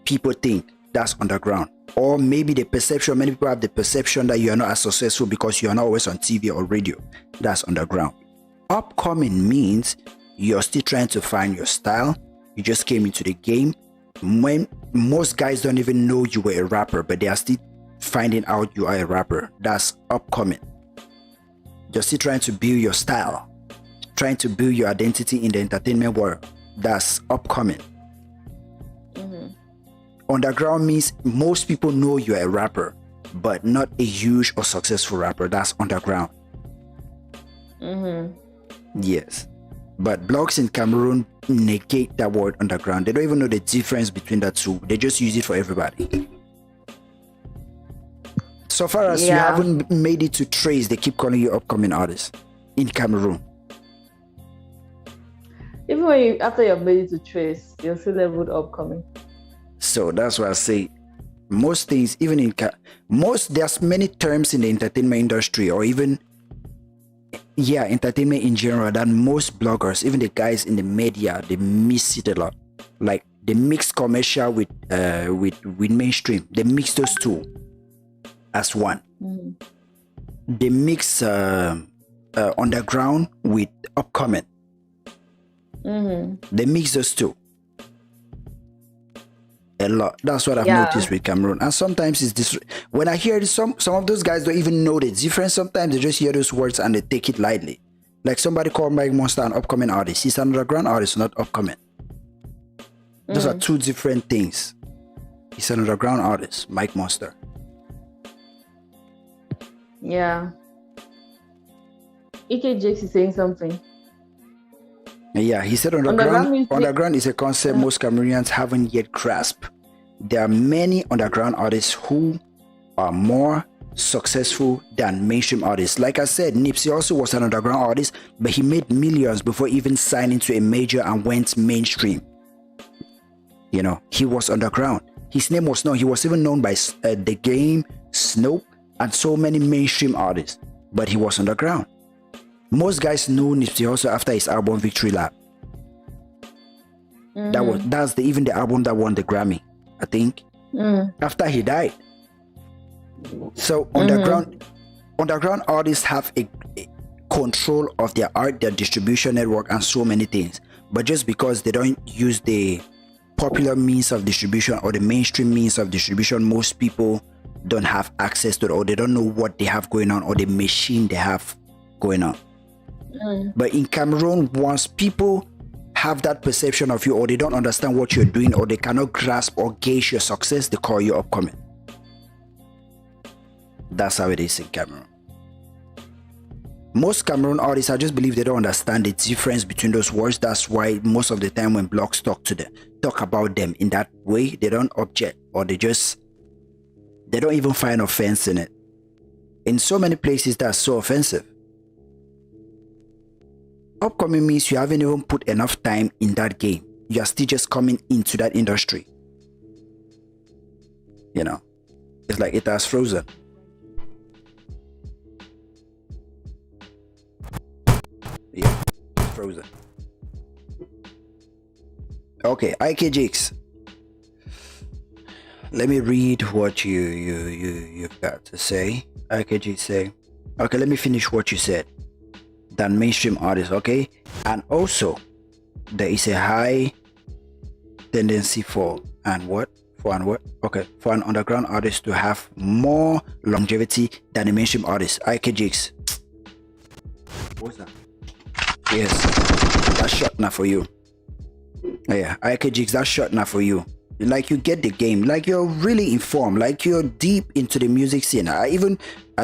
people think. That's underground. Or maybe the perception. Many people have the perception that you are not as successful because you are not always on TV or radio. That's underground. Upcoming means you're still trying to find your style. You just came into the game. When most guys don't even know you were a rapper, but they are still finding out you are a rapper. That's upcoming. You're still trying to build your style, trying to build your identity in the entertainment world. That's upcoming. Underground means most people know you're a rapper, but not a huge or successful rapper. That's underground. Yes. But blogs in Cameroon negate that word underground. They don't even know the difference between the two. They just use it for everybody. So far as you haven't made it to Trace, they keep calling you upcoming artist in Cameroon. Even when after you've made it to Trace, you're still labeled upcoming. So that's why I say most things, even in there's many terms in the entertainment industry, or even entertainment in general, that most bloggers, even the guys in the media, they miss it a lot. Like they mix commercial with mainstream. They mix those two as one. They mix underground with upcoming. They mix those two a lot. That's what I've noticed with Cameroon. And sometimes it's this, when I hear this, some of those guys don't even know the difference. Sometimes they just hear those words and they take it lightly. Like somebody called Mike Monster an upcoming artist. He's an underground artist, not upcoming. Those are two different things. He's an underground artist, Mike Monster. Yeah. EK Jakes is saying something. Yeah, he said underground is a concept most Cameroonians haven't yet grasped. There are many underground artists who are more successful than mainstream artists. Like I said, Nipsey also was an underground artist, but he made millions before even signing to a major and went mainstream. You know, he was underground. His name was known. He was even known by The Game, Snoop, and so many mainstream artists, but he was underground. Most guys knew Nipsey also after his album Victory Lap. That's even the album that won the Grammy, I think. After he died. So underground artists have a control of their art, their distribution network, and so many things. But just because they don't use the popular means of distribution or the mainstream means of distribution, most people don't have access to it, or they don't know what they have going on, or the machine they have going on. But in Cameroon, once people have that perception of you, or they don't understand what you're doing, or they cannot grasp or gauge your success, they call you upcoming. That's how it is in Cameroon. Most Cameroon artists, I just believe they don't understand the difference between those words. That's why most of the time when blogs talk about them in that way, they don't object, or they don't even find offense in it. In so many places, that's so offensive. Upcoming means you haven't even put enough time in that game. You are still just coming into that industry. You know, it's like it has frozen. Yeah, it's frozen. Okay, IKJX. Let me read what you've got to say. IKJ say, okay, let me finish what you said. Than mainstream artists, okay? And also, there is a high tendency for an underground artist to have more longevity than a mainstream artist. IKJX. What's that? Yes, that's shot now for you. Yeah, IKJX, that's shot now for you. Like you get the game, like you're really informed, like you're deep into the music scene. I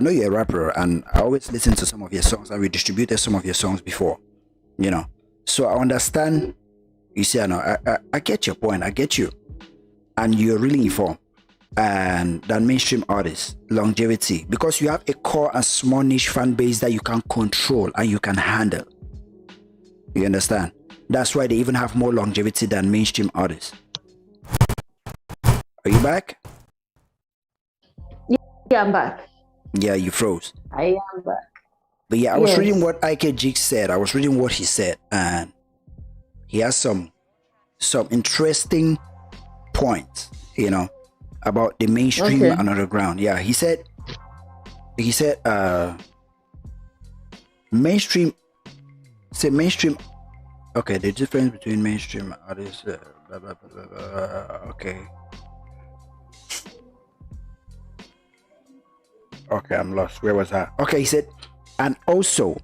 know you're a rapper, and I always listen to some of your songs, and we distributed some of your songs before, you know. So I understand. You see, I get your point. I get you, and you're really informed. and than mainstream artists. Longevity, because you have a core and small niche fan base that you can control and you can handle. You understand? That's why they even have more longevity than mainstream artists. Are you back? Yeah, I'm back. Yeah, you froze. I am back. But yeah, I was reading what Ike Jig said. I was reading what he said, and he has some interesting points, about the mainstream and underground. Yeah, he said mainstream. Say mainstream. Okay, the difference between mainstream artists. Blah, blah, blah, blah, blah. Okay. Okay, I'm lost. Where was that? Okay, he said, and also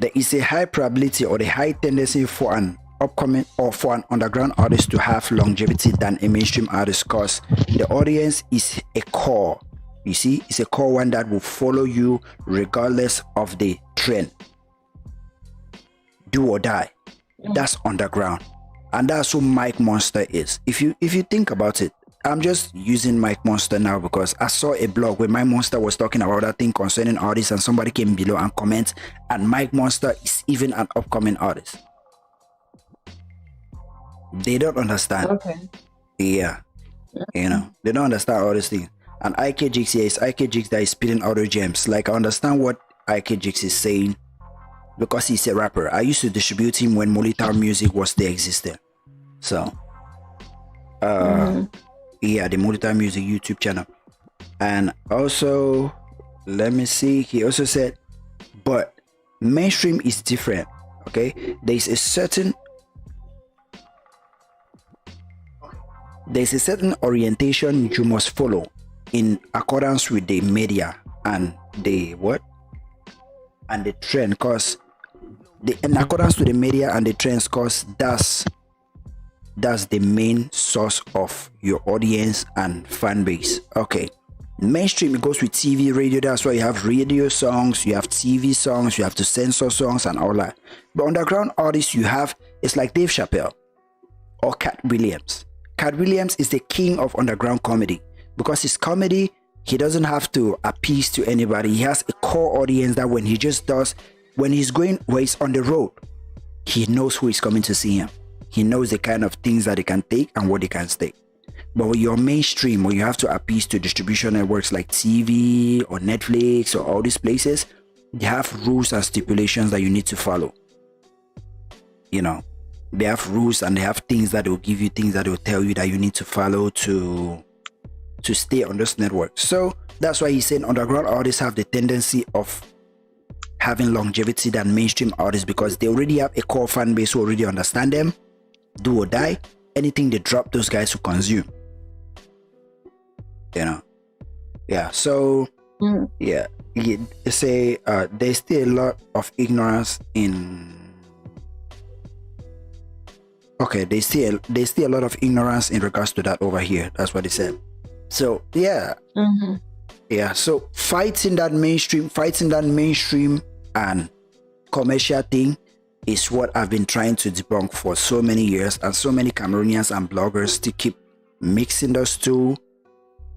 there is a high probability or a high tendency for an upcoming or for an underground artist to have longevity than a mainstream artist, because the audience is a core. You see, it's a core one that will follow you regardless of the trend. Do or die. That's underground, and that's who Mike Monster is. If you think about it, I'm just using Mike Monster now because I saw a blog where Mike Monster was talking about that thing concerning artists, and somebody came below and comment, and Mike Monster is even an upcoming artist. They don't understand. Okay. Yeah. They don't understand all these things. And IK Jigs here is IK Jigs that is spitting other gems. Like, I understand what IK Jigs is saying because he's a rapper. I used to distribute him when Molitown Music was still existing. So, yeah, the Molitown Music YouTube channel. And also, let me see, he also said, but mainstream is different. Okay, there's a certain orientation you must follow in accordance with the media and the trend, because in accordance with the media and the trends, because that's the main source of your audience and fan base. Okay, mainstream, it goes with TV, radio. That's why you have radio songs, you have TV songs, you have to censor songs and all that. But underground artists, it's like Dave Chappelle or Cat Williams. Cat Williams is the king of underground comedy because his comedy, he doesn't have to appease to anybody. He has a core audience that when he's on the road, he knows who is coming to see him. He knows the kind of things that he can take and what he can take. But when you're mainstream, where you have to appease to distribution networks like TV or Netflix or all these places, they have rules and stipulations that you need to follow. They have rules and they have things that will give you, things that will tell you that you need to follow to stay on this network. So that's why he's saying underground artists have the tendency of having longevity than mainstream artists because they already have a core fan base who already understand them. Do or die, anything they drop, those guys who consume. Yeah. So yeah, they say there's still a lot of ignorance in. Okay, there's still a lot of ignorance in regards to that over here. That's what they said. So yeah, yeah. So fighting that mainstream and commercial thing is what I've been trying to debunk for so many years, and so many Cameroonians and bloggers to keep mixing those two,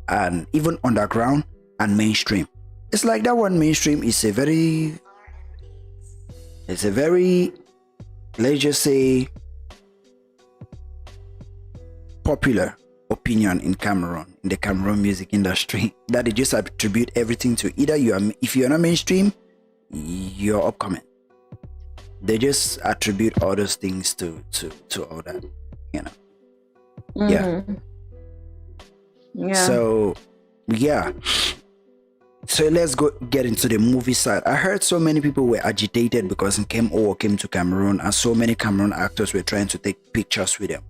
and even underground and mainstream. It's like that one mainstream is a very, let's just say, popular opinion in Cameroon, in the Cameroon music industry, that they just attribute everything to either if you're not mainstream, you're upcoming. They just attribute all those things to all that, Yeah. So yeah. So let's get into the movie side. I heard so many people were agitated because came to Cameroon, and so many Cameroon actors were trying to take pictures with them.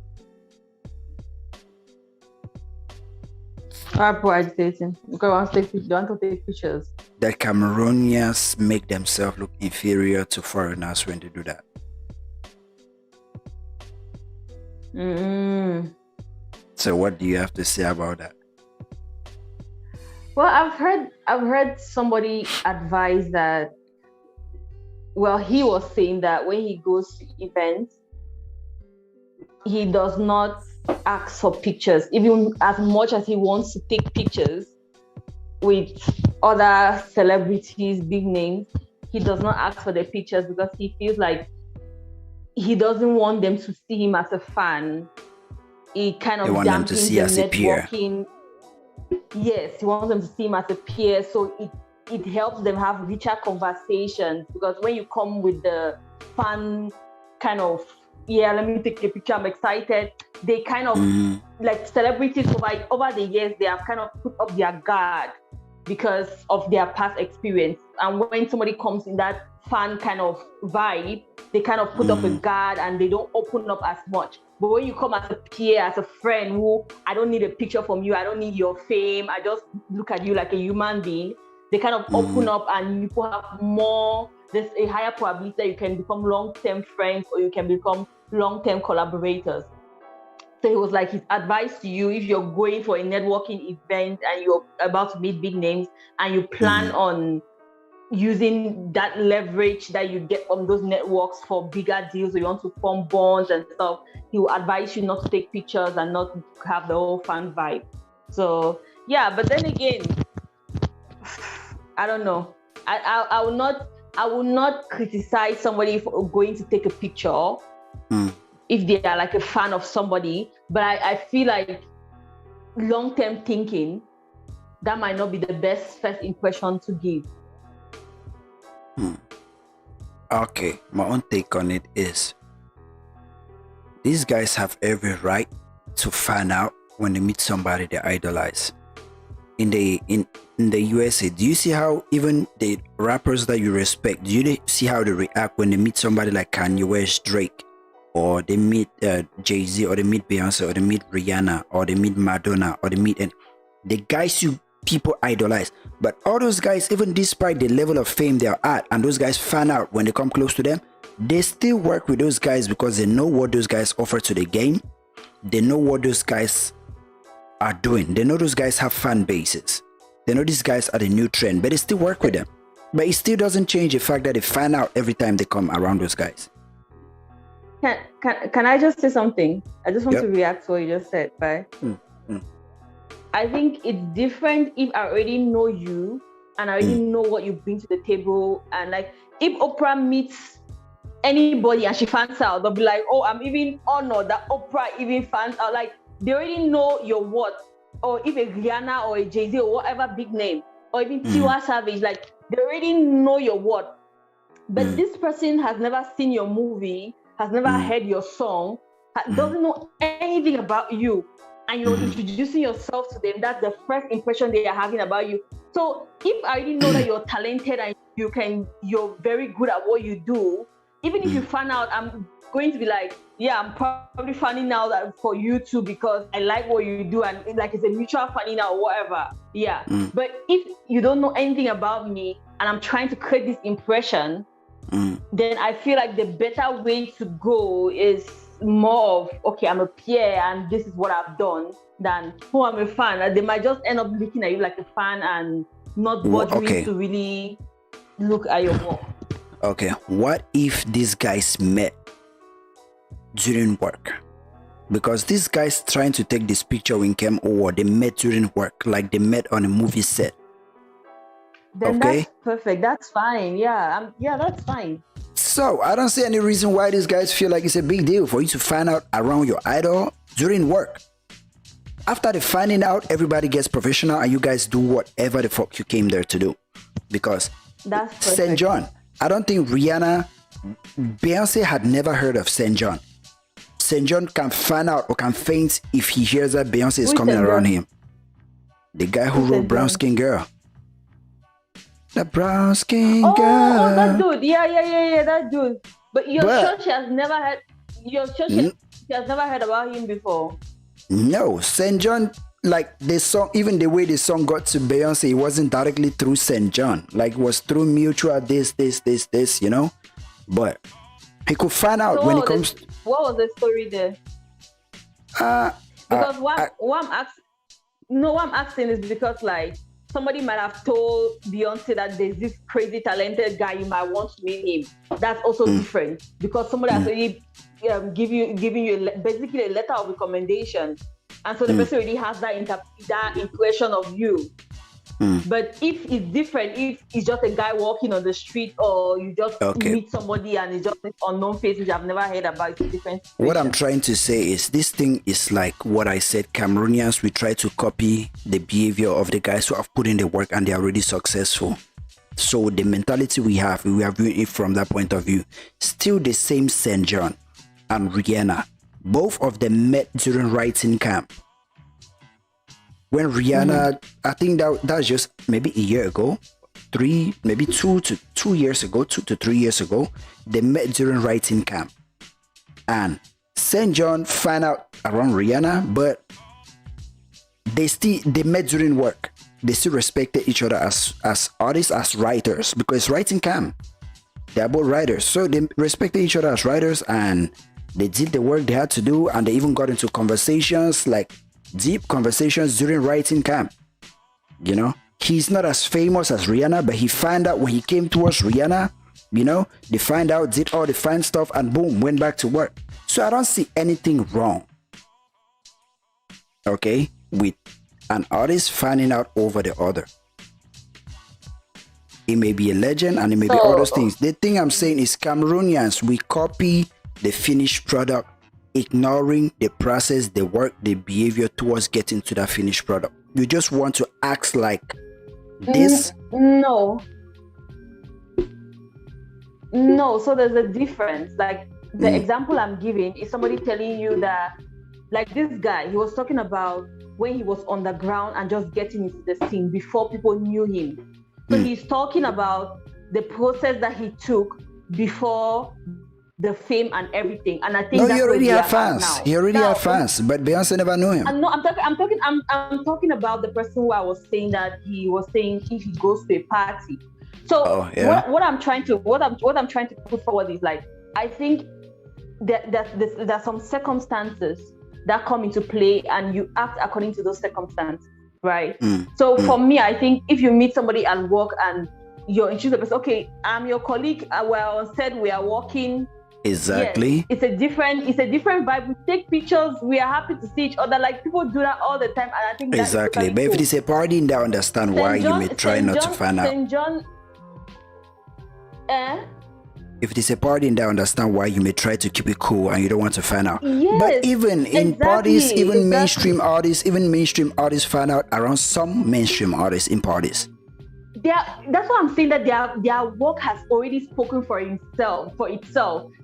People agitating because they want to take pictures. That Cameroonians make themselves look inferior to foreigners when they do that. So what do you have to say about that? Well, I've heard somebody advise that. Well, he was saying that when he goes to events, he does not ask for pictures, even as much as he wants to take pictures with other celebrities, big names. He does not ask for the pictures because he feels like he doesn't want them to see him as a fan. It kind of dampens the networking. Yes, he wants them to see him as a peer, so it helps them have richer conversations, because when you come with the fun kind of, yeah, let me take a picture, I'm excited, they kind of like celebrities over the years, they have kind of put up their guard because of their past experience. And when somebody comes in that fun kind of vibe, they kind of put up a guard and they don't open up as much. But when you come as a peer, as a friend who, I don't need a picture from you, I don't need your fame, I just look at you like a human being, they kind of open up, and you have more, there's a higher probability that you can become long-term friends or you can become long-term collaborators. So it was like his advice to you, if you're going for a networking event and you're about to meet big names and you plan on using that leverage that you get from those networks for bigger deals, or you want to form bonds and stuff, he will advise you not to take pictures and not have the whole fan vibe. So yeah, but then again, I don't know. I will not criticize somebody for going to take a picture if they are like a fan of somebody, but I feel like long-term thinking, that might not be the best first impression to give. Okay, my own take on it is, these guys have every right to fan out when they meet somebody they idolize. In the USA, do you see how even the rappers that you respect, do you see how they react when they meet somebody like Kanye West, Drake, or they meet Jay-Z, or they meet Beyonce, or they meet Rihanna, or they meet Madonna, or they meet the guys people idolize? But all those guys, even despite the level of fame they are at, and those guys fan out when they come close to them, they still work with those guys because they know what those guys offer to the game. They know what those guys are doing. They know those guys have fan bases. They know these guys are the new trend, but they still work with them. But it still doesn't change the fact that they fan out every time they come around those guys. Can I just say something? I just want to react to what you just said, right? I think it's different if I already know you and I already know what you bring to the table. And like, if Oprah meets anybody and she fans out, they'll be like, oh, I'm even honored that Oprah even fans out. Like, they already know your what. Or if a Rihanna or a Jay-Z or whatever big name, or even Tiwa Savage, like, they already know your what. But this person has never seen your movie, has never heard your song, doesn't know anything about you. And you're introducing yourself to them, that's the first impression they are having about you. So if I already know that you're talented and you're very good at what you do, even if you fan out, I'm going to be like, yeah, I'm probably fanning out for you too, because I like what you do, and like it's a mutual fanning out or whatever. Yeah. But if you don't know anything about me and I'm trying to create this impression, then I feel like the better way to go is more of, okay, I'm a peer and this is what I've done, than who I'm a fan. They might just end up looking at you like a fan and not bothering to really look at your work. Okay, what if these guys met during work? Because these guys trying to take this picture when came over, they met during work, like they met on a movie set. Then that's perfect. That's fine. Yeah, that's fine. So I don't see any reason why these guys feel like it's a big deal for you to find out around your idol during work. After the finding out, everybody gets professional and you guys do whatever the fuck you came there to do. Because that's perfect. St. John, I don't think Beyonce had never heard of St. John. St. John can find out or can faint if he hears that Beyonce is coming around him. The guy who wrote Brown Skin Girl. The brown skin girl. Oh, that dude. Yeah, that dude. But you're sure she has never heard. You're sure she has never heard about him before. No, St. John, like the song, even the way the song got to Beyonce, it wasn't directly through St. John. Like, it was through mutual this, you know. But he could find out when it comes. What was the story there? Because what I'm asking is because, like, somebody might have told Beyonce that there's this crazy talented guy, you might want to meet him. That's also different because somebody has already giving you basically a letter of recommendation, and so the person already has that impression of you. But if it's different, if it's just a guy walking on the street, or you just meet somebody and it's just an unknown face which I've never heard about, it's different. What I'm trying to say is this thing is like what I said. Cameroonians, we try to copy the behavior of the guys who have put in the work and they are already successful. So the mentality we are viewing it from that point of view. Still the same St. John and Rihanna. Both of them met during writing camp. When Rihanna, I think that's just maybe a year ago, 2 years ago, 2 to 3 years ago, they met during writing camp. And St. John found out around Rihanna, but they met during work. They still respected each other as artists, as writers, because writing camp, they're both writers. So they respected each other as writers, and they did the work they had to do, and they even got into conversations, like deep conversations during writing camp. You know, he's not as famous as Rihanna, but he found out when he came towards Rihanna, you know, they find out, did all the fine stuff, and boom, went back to work. So I don't see anything wrong, okay, with an artist finding out over the other. It may be a legend and it may be other things. The thing I'm saying is Cameroonians, we copy the finished product, ignoring the process, the work, the behavior towards getting to that finished product. You just want to act like this. No, so there's a difference. Like the example I'm giving is somebody telling you that, like this guy, he was talking about when he was on the ground and just getting into the scene before people knew him. So he's talking about the process that he took before the fame and everything. And I think he already had fans. He already had fans, but Beyonce never knew him. No, I'm talking about the person who I was saying that he was saying if he goes to a party. So what I'm trying to put forward is, like, I think that there's some circumstances that come into play and you act according to those circumstances, right? So for me, I think if you meet somebody at work and you're introduced to the person, okay, I'm your colleague, we're on set, we are working. Exactly. Yes, it's a different vibe. We take pictures, we are happy to see each other. Like, people do that all the time, and I think that's exactly. But if it is a party, they understand why you may try not to find out. St. John, if it is a party, they understand why you may try to keep it cool and you don't want to find out. Yes, but even in parties, mainstream artists find out around some mainstream artists in parties. That's what I'm saying, that their work has already spoken for itself.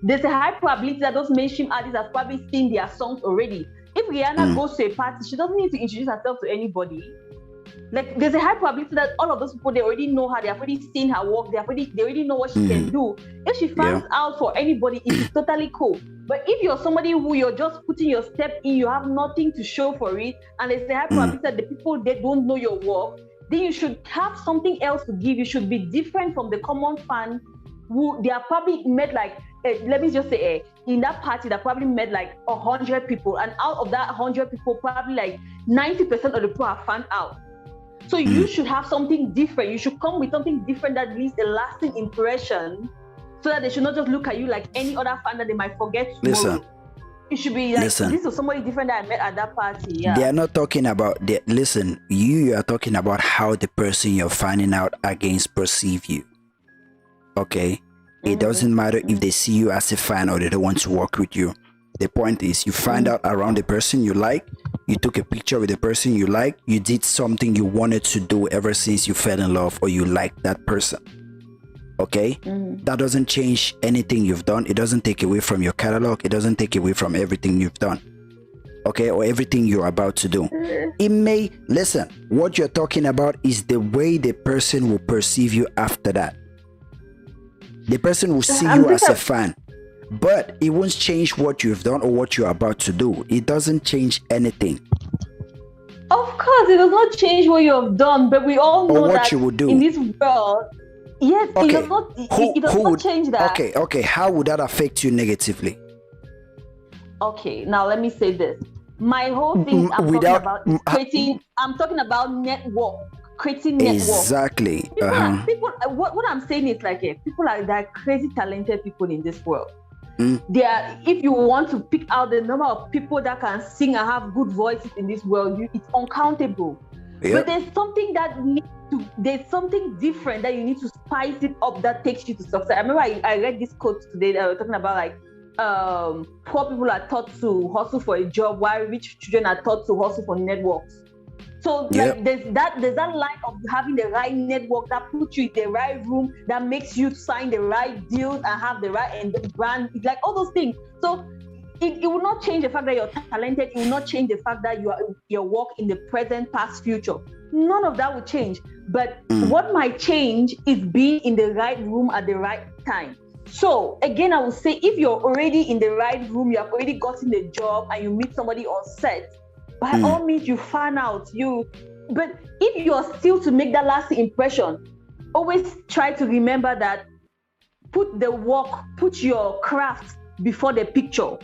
There's a high probability that those mainstream artists have probably seen their songs already. If Rihanna goes to a party, she doesn't need to introduce herself to anybody. Like, there's a high probability that all of those people, they already know her, they have already seen her work, they already know what she can do. If she finds out for anybody, it's totally cool. But if you're somebody who you're just putting your step in, you have nothing to show for it, and there's a high probability that the people, they don't know your work, then you should have something else to give. You should be different from the common fan who they are probably met, like, let me just say, in that party, they probably met like 100 people, and out of that 100 people, probably like 90% of the people are found out. So you should have something different. You should come with something different that leaves a lasting impression, so that they should not just look at you like any other fan that they might forget tomorrow. Listen. It should be like, this is somebody different that I met at that party. Yeah. They are not talking about you are talking about how the person you're finding out against perceive you. Okay? It doesn't matter if they see you as a fan or they don't want to work with you. The point is, you find out around the person you like, you took a picture with the person you like, you did something you wanted to do ever since you fell in love or you liked that person. Okay, that doesn't change anything you've done. It doesn't take away from your catalog. It doesn't take away from everything you've done. Okay, or everything you're about to do. It may, listen, what you're talking about is the way the person will perceive you after that. The person will see you as a fan, but it won't change what you've done or what you're about to do. It doesn't change anything. Of course, it does not change what you have done, but we all know or what that you would do in this world. Yes, okay. It does not change that. Okay. How would that affect you negatively? Okay, now let me say this. My whole thing I'm talking about network. creating networks. Exactly. People, what I'm saying is like, people are that crazy talented people in this world. If you want to pick out the number of people that can sing and have good voices in this world, it's uncountable. Yep. But there's something different that you need to spice it up that takes you to success. I remember I read this quote today that was talking about like poor people are taught to hustle for a job while rich children are taught to hustle for networks. So like there's that line of having the right network that puts you in the right room, that makes you sign the right deals and have the right brand, like all those things. So it will not change the fact that you're talented. It will not change the fact that your work in the present, past, future. None of that will change. But what might change is being in the right room at the right time. So again, I would say if you're already in the right room, you have already gotten the job, and you meet somebody on set, by all means, you fan out. But if you're still to make that lasting impression, always try to remember that put your craft before the picture.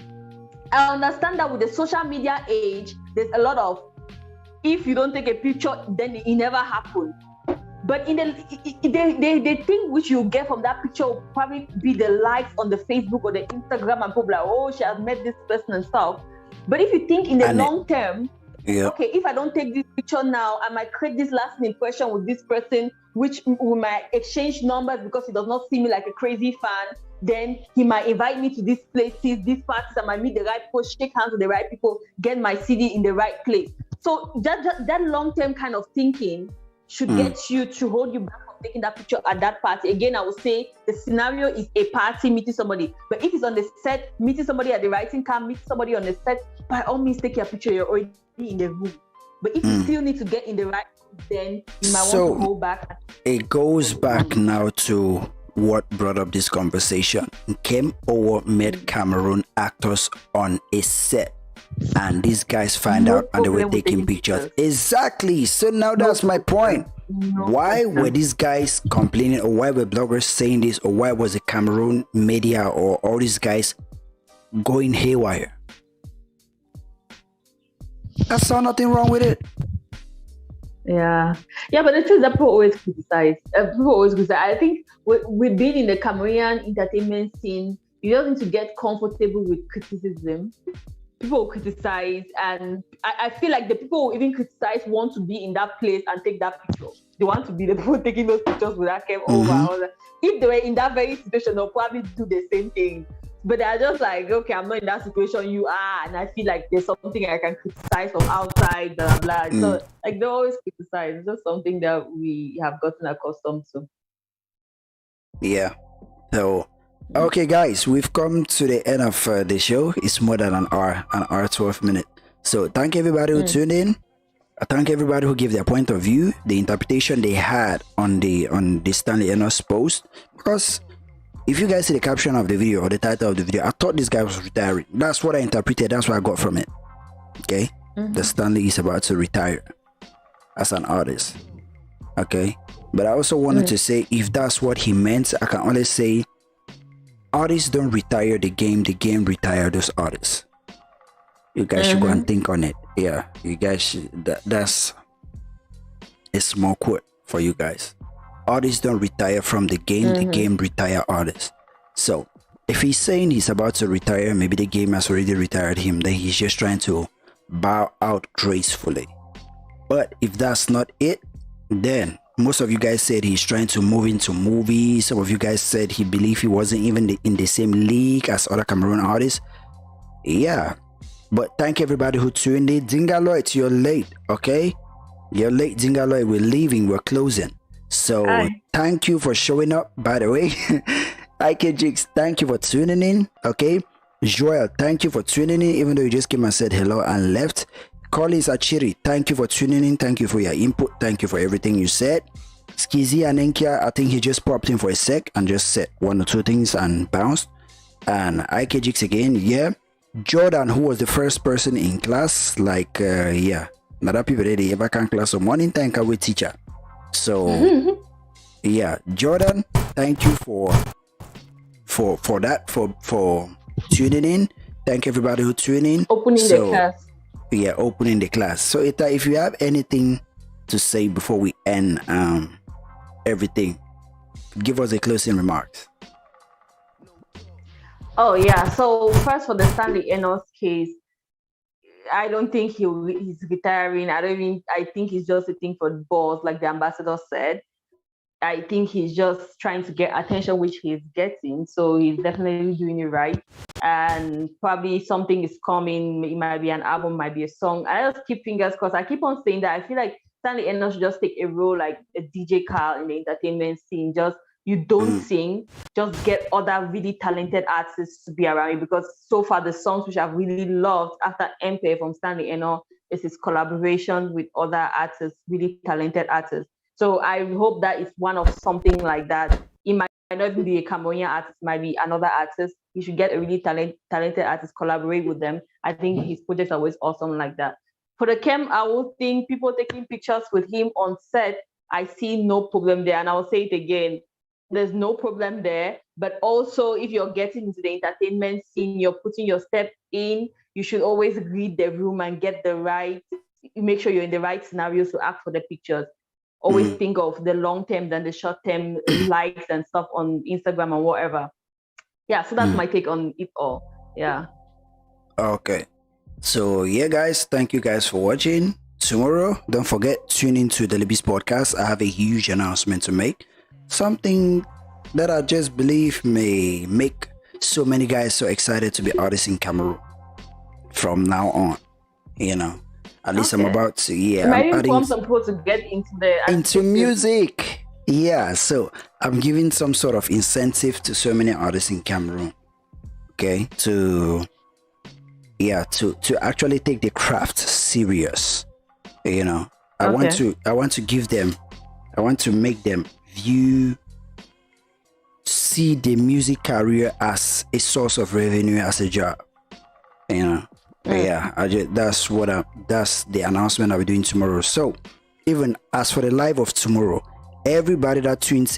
I understand that with the social media age, there's a lot of, if you don't take a picture, then it never happened. But in the thing which you get from that picture will probably be the likes on the Facebook or the Instagram, and people like, oh, she has met this person and stuff. But if you think in the long term, okay, if I don't take this picture now, I might create this lasting impression with this person, which we might exchange numbers because he does not see me like a crazy fan. Then he might invite me to these places, these parties. I might meet the right people, shake hands with the right people, get my CD in the right place. So that long-term kind of thinking should get you to hold you back from taking that picture at that party. Again, I would say the scenario is a party meeting somebody. But if it's on the set, meeting somebody at the writing camp, meeting somebody on the set, by all means, take your picture. You're already in the room. But if you still need to get in the right room, then you might want to hold back. It goes back now to what brought up this conversation. Came over, met Cameroon actors on a set, and these guys find out and they were taking pictures. Exactly. So now that's my point. Why were these guys complaining, or why were bloggers saying this, or why was the Cameroon media or all these guys going haywire? I saw nothing wrong with it. Yeah, but the truth is that people always criticize. I think with being in the Cameroonian entertainment scene, you don't need to get comfortable with criticism. People criticize, and I feel like the people who even criticize want to be in that place and take that picture. They want to be the people taking those pictures with that came over. If they were in that very situation, they'll probably do the same thing. But they're just like, okay, I'm not in that situation, you are, and I feel like there's something I can criticize from outside, blah, blah, blah. So, like, they always criticize. It's just something that we have gotten accustomed to. Yeah. So, okay, guys, we've come to the end of the show. It's more than an hour 12 minutes. So, thank everybody who tuned in. I thank everybody who gave their point of view, the interpretation they had on the Stanley Enow's post. Because if you guys see the caption of the video or the title of the video, I thought this guy was retiring. That's what I interpreted. That's what I got from it. Okay? The Stanley is about to retire as an artist. Okay? But I also wanted to say, if that's what he meant, I can only say artists don't retire the game retire those artists. You guys should go and think on it. Yeah, you guys should, that's a small quote for you guys. Artists don't retire from the game retire artists. So if he's saying he's about to retire, maybe the game has already retired him, then he's just trying to bow out gracefully. But if that's not it, then most of you guys said he's trying to move into movies. Some of you guys said he believed he wasn't even in the same league as other Cameroon artists. Yeah, but thank everybody who tuned in. Dingaloid, you're late, okay? You're late, Dingaloid. We're leaving, we're closing. So thank you for showing up, by the way. IKJX, thank you for tuning in, okay? Joel, thank you for tuning in, even though you just came and said hello and left. Collins Achiri, thank you for tuning in. Thank you for your input. Thank you for everything you said. Skizzy and Enkia, I think he just popped in for a sec and just said one or two things and bounced. And IKJX again, yeah. Jordan, who was the first person in class, like, yeah. Not people they ever can class, so morning thank our teacher. So yeah, Jordan, thank you for tuning in. Thank everybody who tuned in. Opening the class. Yeah, opening the class. So if you have anything to say before we end everything? Give us a closing remarks. Oh yeah. So first for the Stanley Enow's case, I don't think he's retiring. I think it's just a thing for the boss, like the ambassador said. I think he's just trying to get attention, which he's getting. So he's definitely doing it right. And probably something is coming. It might be an album, might be a song. I just keep fingers crossed. I keep on saying that. I feel like Stanley Enow should just take a role like a DJ Carl in the entertainment scene. Just you don't sing, just get other really talented artists to be around you. Because so far the songs which I've really loved after Empire from Stanley Enow is his collaboration with other artists, really talented artists. So I hope that it's one of something like that. It might not even be a Cambodian artist, it might be another artist. You should get a really talented artist, collaborate with them. I think his projects are always awesome like that. For the Kem Awo thing, people taking pictures with him on set, I see no problem there. And I'll say it again, there's no problem there. But also, if you're getting into the entertainment scene, you're putting your step in, you should always read the room and make sure you're in the right scenarios to act for the pictures. Always think of the long term than the short term likes and stuff on Instagram or whatever. Yeah, so that's my take on it all. Yeah. Okay. So yeah, guys, thank you guys for watching. Tomorrow, don't forget, tune into the Liby's podcast. I have a huge announcement to make. Something that I just believe may make so many guys so excited to be artists in Cameroon from now on. At least I'm about to, I'm adding some people to get into music. Yeah, so I'm giving some sort of incentive to so many artists in Cameroon. Okay, to actually take the craft serious. I want to give them, I want to make them see the music career as a source of revenue, as a job. That's the announcement I'll be doing tomorrow. So even as for the live of tomorrow, everybody that tunes